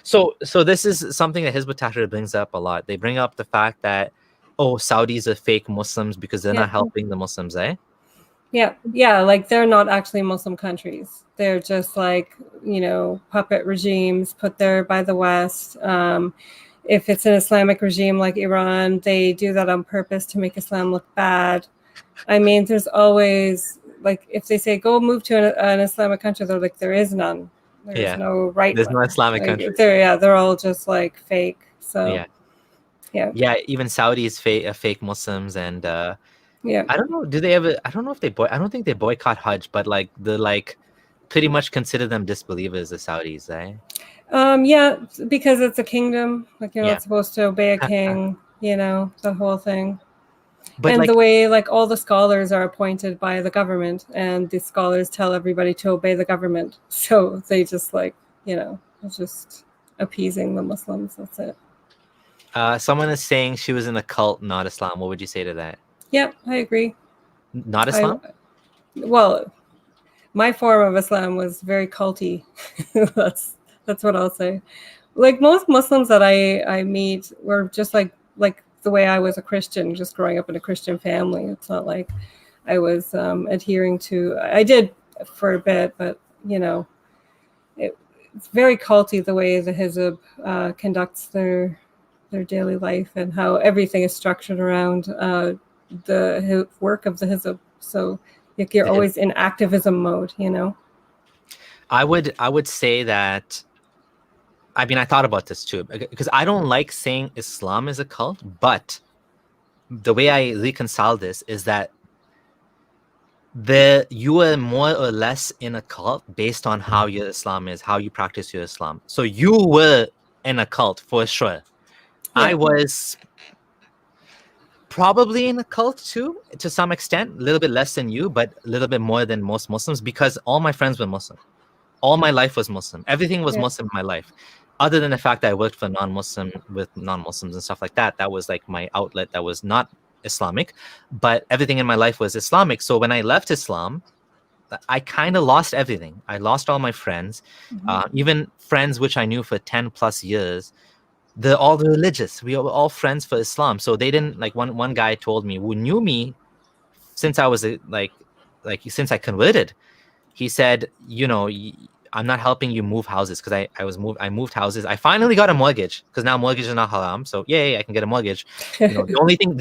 So this is something that Hizbut Tahrir brings up a lot. They bring up the fact that, oh, Saudis are fake Muslims because they're Yeah, not helping the Muslims, eh? yeah, yeah. Like they're not actually Muslim countries. They're just like, puppet regimes put there by the West. If it's an Islamic regime like Iran, they do that on purpose to make Islam look bad. I mean, there's always, like, if they say go move to an Islamic country, they're like, there is none. There's Yeah. no right There's one. no Islamic Like country. they're all just like fake. So Yeah. yeah, Yeah, even Saudis fake Muslims, and yeah. I don't know. Do they ever? I don't know if I don't think they boycott Hajj, but like the pretty much consider them disbelievers, the Saudis, eh? Yeah, because it's a kingdom. Like you're Yeah, not supposed to obey a king. The whole thing. but And the like, way, like, all the scholars are appointed by the government, and the scholars tell everybody to obey the government. So they just like, it's just appeasing the Muslims. That's it. someone is saying she was in a cult, not Islam. What would you say to that? Yeah, I agree. Not I Islam? Well, my form of Islam was very culty. that's what I'll say. Like most Muslims that I meet were just like the way I was a Christian, just growing up in a Christian family. It's not like I was adhering to. I did for a bit, but it's very culty the way the Hizb conducts their daily life and how everything is structured around the work of the Hizb. So like you're always in activism mode. I would say that. I mean, I thought about this too because I don't like saying Islam is a cult, but the way I reconcile this is that you are more or less in a cult based on how your Islam is, how you practice your Islam. So you were in a cult for sure. I Yeah. was probably in a cult too, to some extent, a little bit less than you, but a little bit more than most Muslims because all my friends were Muslim. All my life was Muslim. Everything was Yeah. Muslim in my life. Other than the fact that I worked for with non-Muslims and stuff like that. That was like my outlet that was not Islamic, but everything in my life was Islamic. So when I left Islam, I kind of lost everything. I lost all my friends, even friends which I knew for 10 plus years. They're all religious. We were all friends for Islam. So they didn't like one guy told me who knew me since I was since I converted. He said, I'm not helping you move houses because I moved houses. I finally got a mortgage because now mortgage is not haram. So yay, I can get a mortgage. The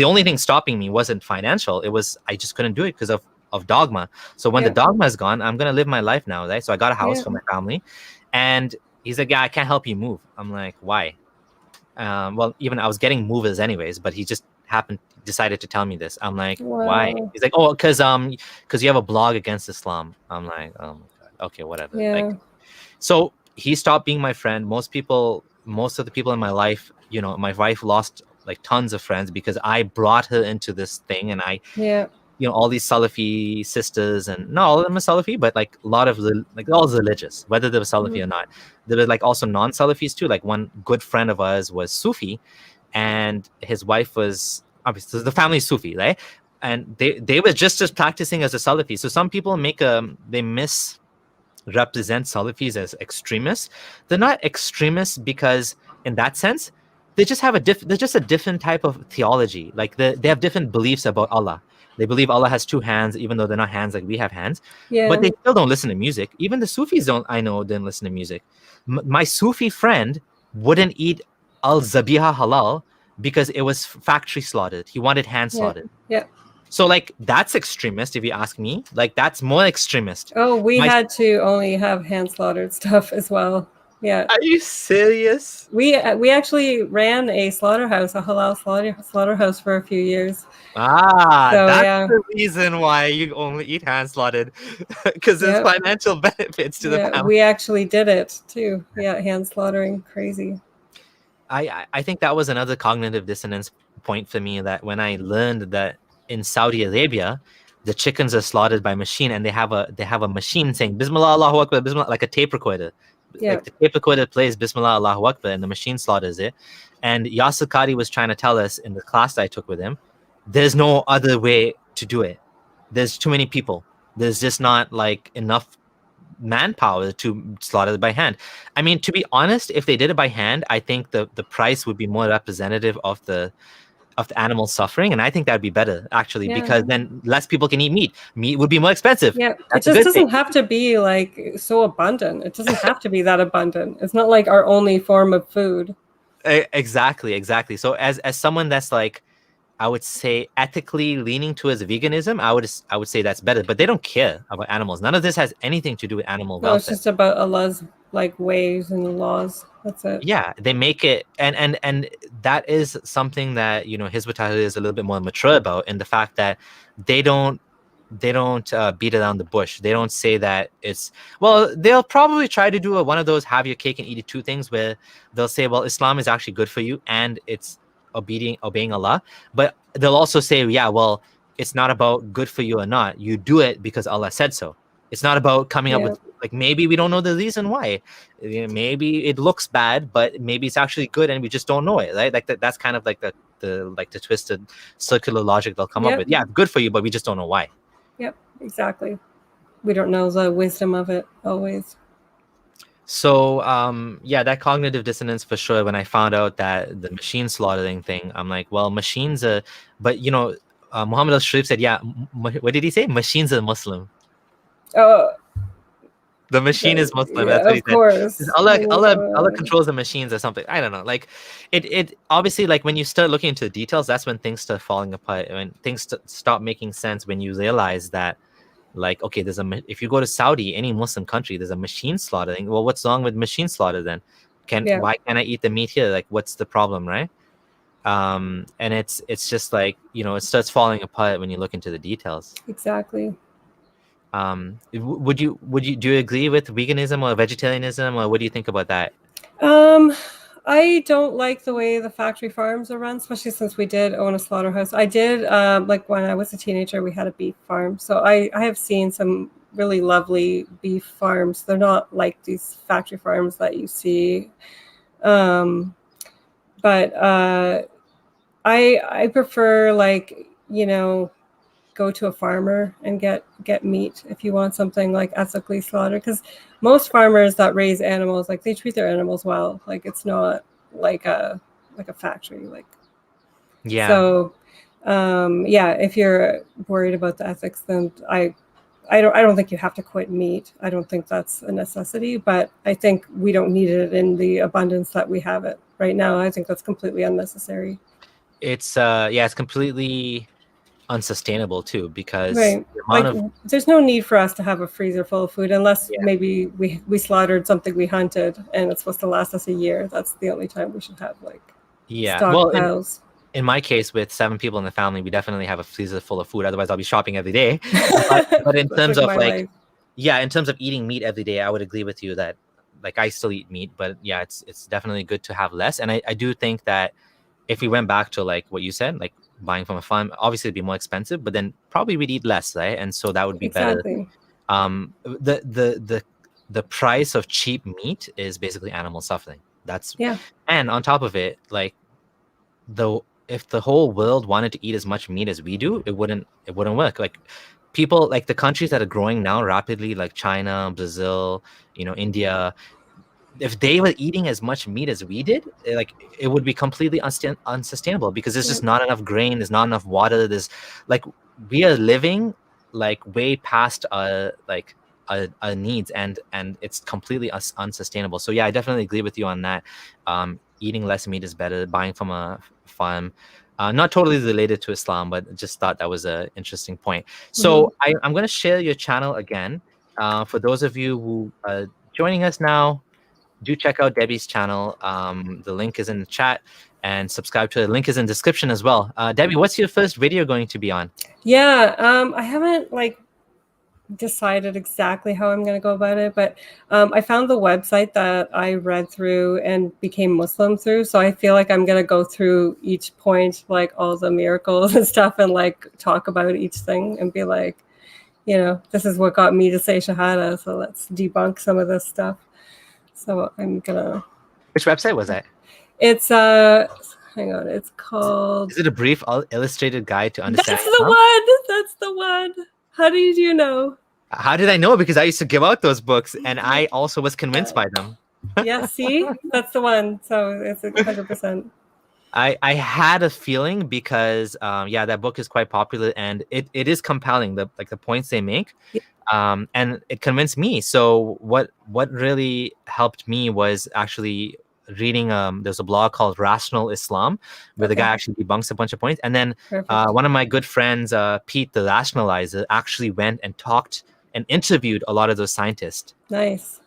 only thing stopping me wasn't financial. It was I just couldn't do it because of dogma. So when the dogma is gone, I'm gonna live my life now, right? So I got a house for my family, and he's like, yeah, I can't help you move. I'm like, why? Well, even I was getting movers anyways, but he just decided to tell me this. I'm like, why? Wow. He's like, oh, because you have a blog against Islam. I'm like, oh my god, okay, whatever. Yeah. Like, so he stopped being my friend. Most of the people in my life, my wife lost like tons of friends because I brought her into this thing, and I, all these Salafi sisters, and not all of them are Salafi, but like a lot of all religious, whether they were Salafi or not. There were like also non-Salafis too. Like one good friend of ours was Sufi, and his wife was obviously the family Sufi, right? And they were just as practicing as a Salafi. So some people they misrepresent Salafis as extremists. They're not extremists because in that sense, they just have they're just a different type of theology. Like they have different beliefs about Allah. They believe Allah has two hands, even though they're not hands like we have hands. Yeah. But they still don't listen to music. Even the Sufis didn't listen to music. My Sufi friend wouldn't eat al-zabiha halal because it was factory slaughtered. He wanted hand slaughtered. Yeah. So like that's extremist, if you ask me. Like that's more extremist. Oh, we had to only have hand slaughtered stuff as well. Yeah. Are you serious? We actually ran a slaughterhouse, a halal slaughterhouse for a few years. That's the reason why you only eat hand slaughtered, because there's financial benefits to the family. We actually did it too. Yeah, hand slaughtering, crazy. I think that was another cognitive dissonance point for me, that when I learned that in Saudi Arabia, the chickens are slaughtered by machine, and they have a machine saying Bismillah Allahu Akbar, Bismillah, like a tape recorder. Yeah. Like the tape recorder plays Bismillah Allahu Akbar and the machine slaughters it. And Yasir Qadhi was trying to tell us in the class I took with him, there's no other way to do it. There's too many people. There's just not like enough manpower to slaughter it by hand. I mean, to be honest, if they did it by hand, I think the price would be more representative of the animal suffering, and I think that'd be better actually, because then less people can eat meat. Meat would be more expensive. Yeah, it just doesn't have to be like so abundant. It doesn't have to be that abundant. It's not like our only form of food. Exactly. So as someone that's like, I would say ethically leaning towards veganism, I would say that's better. But they don't care about animals. None of this has anything to do with animal welfare. It's just about Allah's like ways and laws. That's it. Yeah, they make it, and that is something that Hizb ut-Tahrir is a little bit more mature about, in the fact that they don't beat around the bush. They don't say that they'll probably try to do one of those have your cake and eat it two things, where they'll say, well, Islam is actually good for you and it's obeying Allah, but they'll also say, yeah, well, it's not about good for you or not. You do it because Allah said so. It's not about coming up with, like, maybe we don't know the reason why. Maybe it looks bad, but maybe it's actually good and we just don't know it, right? Like that's kind of like the twisted circular logic they'll come up with. Yeah, good for you, but we just don't know why. Yep, exactly. We don't know the wisdom of it always. So that cognitive dissonance for sure. When I found out that the machine slaughtering thing, I'm like, well, machines are, but Muhammad al-Sharif said, yeah, what did he say? Machines are Muslim. The machine is Muslim. That's what he said. Of course. Allah controls the machines or something. I don't know. Like it obviously, like when you start looking into the details, that's when things start falling apart. When things stop making sense, when you realize that, like, okay, if you go to Saudi, any Muslim country, there's a machine slaughtering. Well, what's wrong with machine slaughter then? Why can't I eat the meat here? Like, what's the problem, right? And it's just like, it starts falling apart when you look into the details. Exactly. Do you agree with veganism or vegetarianism, or what do you think about that? I don't like the way the factory farms are run, especially since we did own a slaughterhouse. I did, like when I was a teenager, we had a beef farm. So I have seen some really lovely beef farms. They're not like these factory farms that you see. But I prefer, like, go to a farmer and get meat if you want something like ethically slaughtered, because most farmers that raise animals, like, they treat their animals well. Like, it's not like a factory, like. Yeah. So if you're worried about the ethics, then I don't think you have to quit meat. I don't think that's a necessity, but I think we don't need it in the abundance that we have it right now. I think that's completely unnecessary. It's completely unsustainable too, because there's no need for us to have a freezer full of food unless maybe we slaughtered something we hunted and it's supposed to last us a year. That's the only time we should have stockpiles. In my case, with 7 people in the family, we definitely have a freezer full of food. Otherwise, I'll be shopping every day. But in terms of in terms of eating meat every day, I would agree with you that, like, I still eat meat, but yeah, it's definitely good to have less. And I do think that if we went back to, like, what you said, like buying from a farm, obviously it'd be more expensive, but then probably we'd eat less, right? And so that would be better. The price of cheap meat is basically animal suffering. And on top of it, like, if the whole world wanted to eat as much meat as we do, it wouldn't work. Like, people, like the countries that are growing now rapidly, like China, Brazil, India, if they were eating as much meat as we did, like it would be completely unsustainable because there's just not enough grain, there's not enough water, there's like we are living like way past like our needs, and it's completely unsustainable. So yeah, I definitely agree with you on that. Eating less meat is better, buying from a farm. Not totally related to Islam, but just thought that was an interesting point. So I'm going to share your channel again. For those of you who are joining us now, do check out Debbie's channel. The link is in the chat, and subscribe to it. The link is in the description as well. Debbie, what's your first video going to be on? Yeah, I haven't like decided exactly how I'm going to go about it, but I found the website that I read through and became Muslim through. So I feel like I'm going to go through each point, like all the miracles and stuff, and like talk about each thing and be like, you know, this is what got me to say Shahada. So let's debunk some of this stuff. So I'm gonna. Which website was that? It's hang on. It's called. Is it a brief illustrated guide to understand? That's the one. That's the one. How did you know? How did I know? Because I used to give out those books, and I also was convinced by them. Yeah, see, that's the one. So it's 100%. I had a feeling because yeah, that book is quite popular, and it is compelling. The points they make. And it convinced me. So what really helped me was actually reading there's a blog called Rational Islam where the guy actually debunks a bunch of points, and then one of my good friends, Pete the Rationalizer, actually went and talked and interviewed a lot of those scientists. Nice.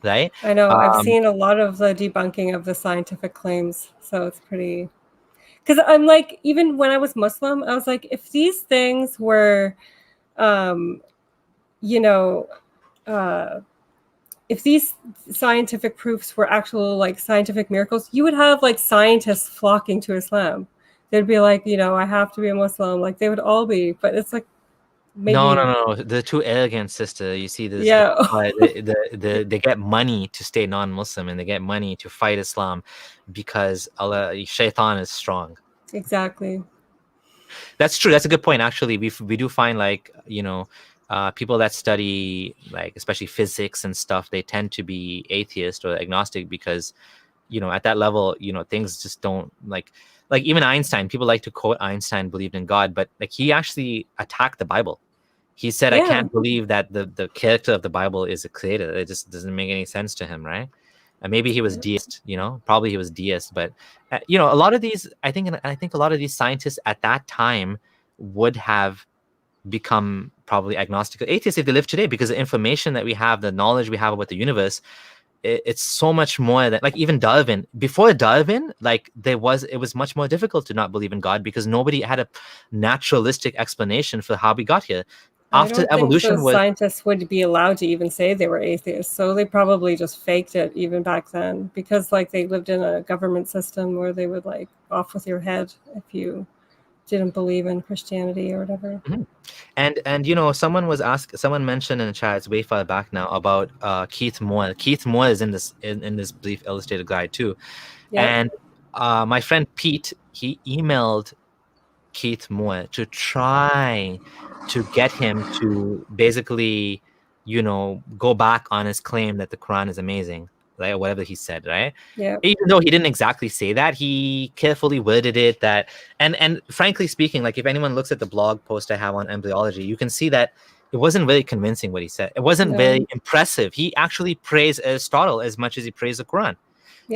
Right? I know. I've seen a lot of the debunking of the scientific claims, so it's pretty, because I'm like, even when I was Muslim, I was like, if these things were you know, if these scientific proofs were actual like scientific miracles, you would have like scientists flocking to Islam. They'd be like, you know, I have to be a Muslim. Like they would all be, but it's like maybe no, they're too arrogant, sister. You see this? Yeah, they get money to stay non-Muslim, and they get money to fight Islam because Allah, Shaitan is strong. Exactly. That's true. That's a good point. Actually, we do find like, you know, people that study like especially physics and stuff, they tend to be atheist or agnostic because, you know, at that level, you know, things just don't like even Einstein. People like to quote Einstein believed in God, but like he actually attacked the Bible. He said, I can't believe that the character of the Bible is a creator. It just doesn't make any sense to him, right? And maybe he was deist, you know, probably he was deist, but you know, a lot of these, I think a lot of these scientists at that time would have become probably agnostic or atheist if they live today, because the information that we have, the knowledge we have about the universe, it's so much more than like even Darwin. Before Darwin, like it was much more difficult to not believe in God because nobody had a naturalistic explanation for how we got here. After evolution, scientists would be allowed to even say they were atheists, so they probably just faked it even back then, because like they lived in a government system where they would like off with your head if you didn't believe in Christianity or whatever. And you know, someone mentioned in the chat, it's way far back now, about Keith Moore. Keith Moore is in this brief illustrated guide too. And my friend Pete, he emailed Keith Moore to try to get him to basically, you know, go back on his claim that the Quran is amazing, right? Or whatever he said, right? Yeah. Even though he didn't exactly say that, he carefully worded it that, and frankly speaking, like if anyone looks at the blog post I have on embryology, you can see that it wasn't very convincing what he said. It wasn't very impressive. He actually praised Aristotle as much as he praised the Quran.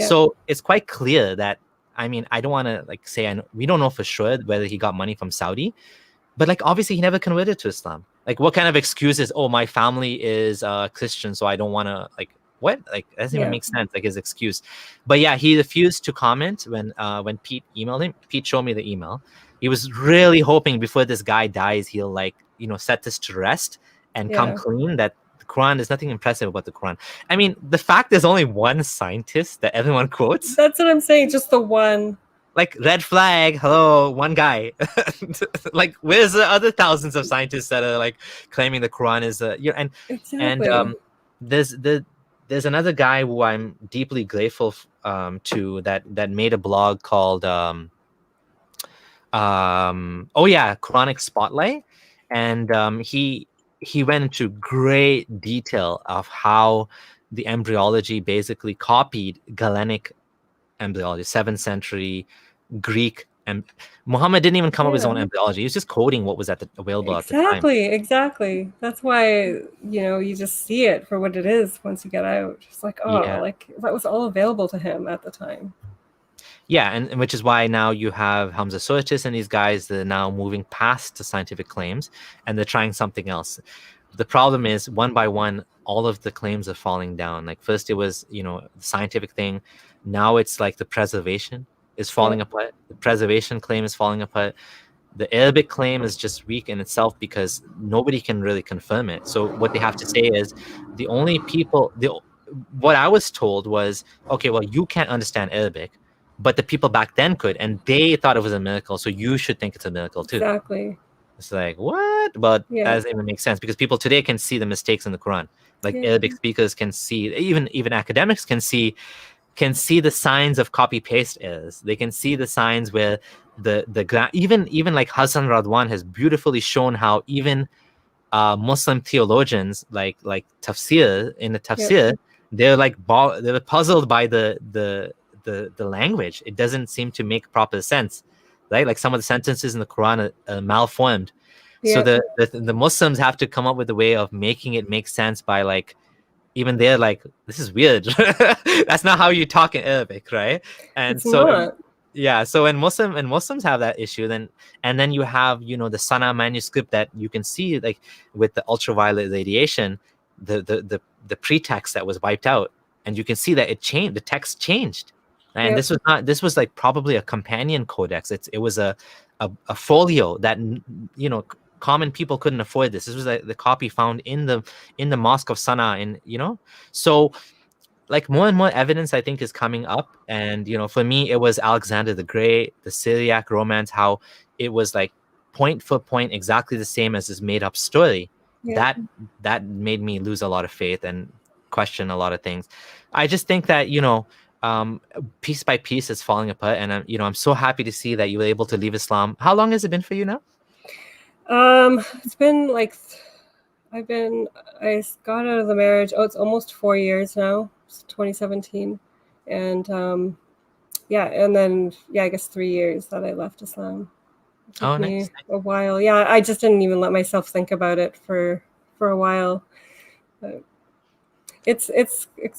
So it's quite clear that, I mean, I don't want to like say, we don't know for sure whether he got money from Saudi, but like obviously he never converted to Islam. Like what kind of excuses? Oh, my family is Christian, so I don't want to like, what? Like that doesn't even make sense, like his excuse. But yeah, he refused to comment when Pete emailed him. Pete showed me the email. He was really hoping before this guy dies, he'll like, you know, set this to rest and come clean that the Quran, there's nothing impressive about the Quran. I mean, the fact there's only one scientist that everyone quotes. That's what I'm saying, just the one. Like red flag, hello, one guy. Like where's the other thousands of scientists that are like claiming the Quran is and there's another guy who I'm deeply grateful to that made a blog called Quranic Spotlight, and he went into great detail of how the embryology basically copied Galenic embryology, 7th century Greek. And Muhammad didn't even come up with his own embryology. He was just coding what was available at the time. Exactly. That's why, you just see it for what it is once you get out. It's like, like that was all available to him at the time. Yeah, and which is why now you have Hamza Soitis and these guys that are now moving past the scientific claims, and they're trying something else. The problem is, one by one, all of the claims are falling down. Like first it was, the scientific thing. Now it's like the preservation is falling apart. The preservation claim is falling apart. The Arabic claim is just weak in itself because nobody can really confirm it. So what they have to say is the only people, what I was told was, okay, well, you can't understand Arabic, but the people back then could, and they thought it was a miracle, so you should think it's a miracle too. Exactly. It's like, what? But that doesn't even make sense, because people today can see the mistakes in the Quran. Like Arabic speakers can see, even academics can see the signs of copy paste errors. They can see the signs where even like Hassan Radwan has beautifully shown how even Muslim theologians like tafsir, in the tafsir, they're puzzled by the language. It doesn't seem to make proper sense, right? Like some of the sentences in the Quran are malformed. So the Muslims have to come up with a way of making it make sense by like, even they're like, this is weird. That's not how you talk in Arabic, right? And it's not. Yeah, so when Muslims have that issue, then you have the Sana manuscript that you can see, like with the ultraviolet radiation, the pretext that was wiped out, and you can see that it changed. The text changed, and this was like probably a companion codex. It was a folio that common people couldn't afford. This was like the copy found in the mosque of Sana, so like more and more evidence I think is coming up. And for me, it was Alexander the Great, the Syriac romance, how it was like point for point exactly the same as this made up story. That made me lose a lot of faith and question a lot of things. I just think that piece by piece is falling apart, and I'm so happy to see that you were able to leave Islam. How long has it been for you now? It's been like I got out of the marriage. It's almost 4 years now. It's 2017, and and then I guess 3 years that I left Islam. It took me a while. Yeah, I just didn't even let myself think about it for a while. But it's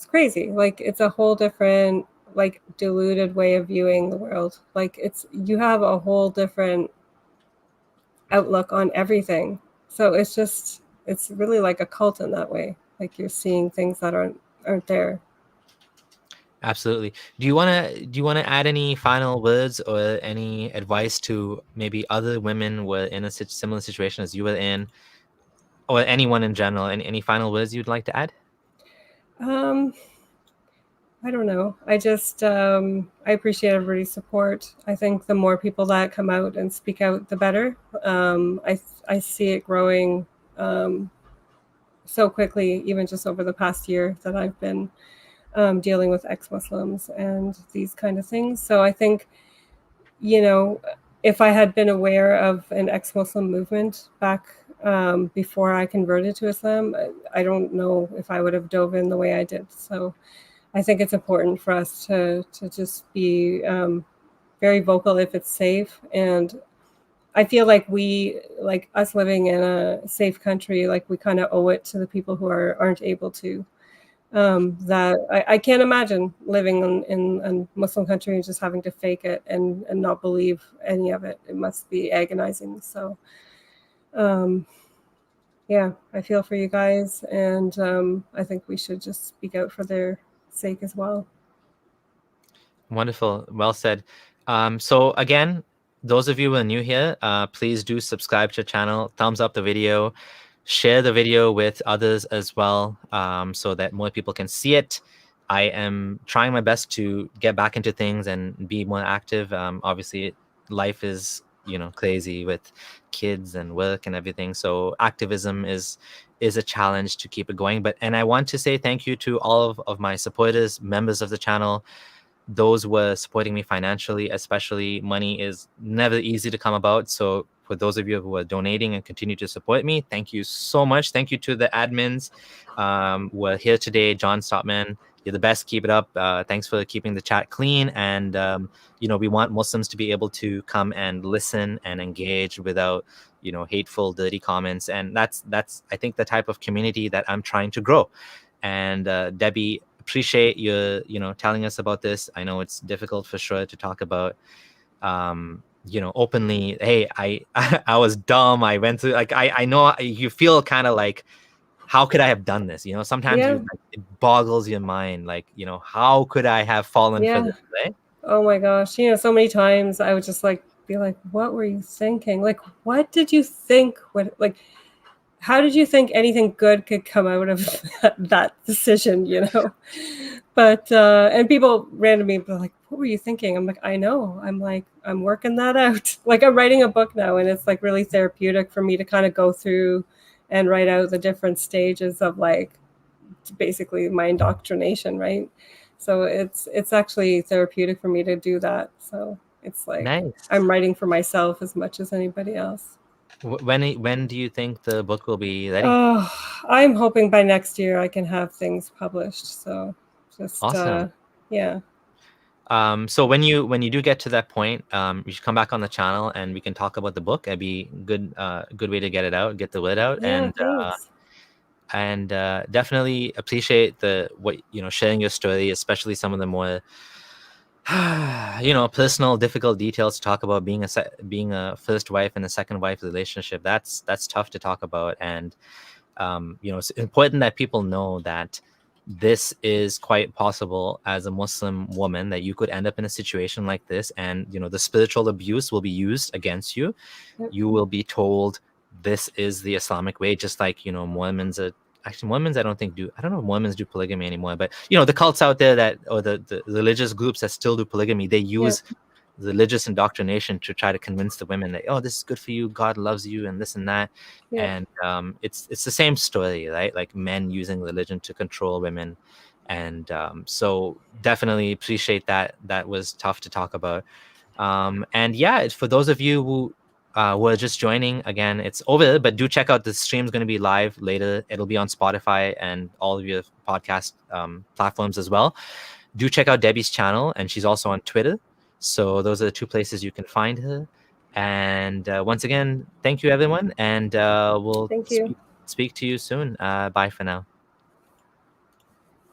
crazy. Like it's a whole different, like, diluted way of viewing the world. Like you have a whole different outlook on everything. So it's really like a cult in that way. Like you're seeing things that aren't there. Absolutely. Do you want to add any final words or any advice to maybe other women who were in a similar situation as you were in, or anyone in general? Any final words you'd like to add? I don't know. I just I appreciate everybody's support. I think the more people that come out and speak out, the better. I see it growing so quickly, even just over the past year that I've been dealing with ex-Muslims and these kind of things. So I think, if I had been aware of an ex-Muslim movement back before I converted to Islam, I don't know if I would have dove in the way I did. So I think it's important for us to just be very vocal if it's safe. And I feel like us living in a safe country, like we kind of owe it to the people who aren't able to. That I can't imagine living in a Muslim country and just having to fake it and not believe any of it. It must be agonizing. So, I feel for you guys, and I think we should just speak out for their sake as well. Wonderful. Well said. So again, those of you who are new here, please do subscribe to the channel, thumbs up the video, share the video with others as well, so that more people can see it. I am trying my best to get back into things and be more active. Obviously, life is crazy with kids and work and everything, so activism is a challenge to keep it going. And I want to say thank you to all of my supporters, members of the channel, those who were supporting me financially. Especially, money is never easy to come about, so for those of you who are donating and continue to support me, thank you so much. Thank you to the admins who are here today. John Stopman, you're the best. Keep it up. Thanks for keeping the chat clean. And, we want Muslims to be able to come and listen and engage without, hateful, dirty comments. And that's I think, the type of community that I'm trying to grow. And Debbie, appreciate you, telling us about this. I know it's difficult for sure to talk about, openly. Hey, I was dumb. I went through, like, I know you feel kind of like, how could I have done this? Sometimes it boggles your mind. Like, how could I have fallen for this, right? Oh my gosh. So many times I would just be like, what were you thinking? Like, what did you think? How did you think anything good could come out of that decision, But, and people randomly be like, what were you thinking? I'm like, I know. I'm working that out. Like, I'm writing a book now, and it's like really therapeutic for me to kind of go through and write out the different stages of basically my indoctrination, right? So it's actually therapeutic for me to do that. So it's like, nice. I'm writing for myself as much as anybody else. When do you think the book will be ready? I'm hoping by next year I can have things published. So just awesome. Yeah. So when you do get to that point, you should come back on the channel and we can talk about the book. It'd be good way to get it out, get the word out. Yeah, thanks. And definitely appreciate sharing your story, especially some of the more personal, difficult details to talk about, being a first wife and a second wife relationship. That's tough to talk about. And it's important that people know that this is quite possible as a Muslim woman, that you could end up in a situation like this, and the spiritual abuse will be used against you. Yep. You will be told this is the Islamic way, just like Mormons are. Actually, Mormons, I don't know if Mormons do polygamy anymore, but the cults out there or the religious groups that still do polygamy, they use religious indoctrination to try to convince the women that, oh, this is good for you, God loves you, and this and that. And it's the same story, right? Like men using religion to control women. And so definitely appreciate that. That was tough to talk about. And yeah, for those of you who are just joining, again, it's over, but do check out the stream's going to be live later. It'll be on Spotify and all of your podcast platforms as well. Do check out Debbie's channel, and she's also on Twitter. So those are the two places you can find her. And once again, thank you, everyone. And we'll speak to you soon. Bye for now.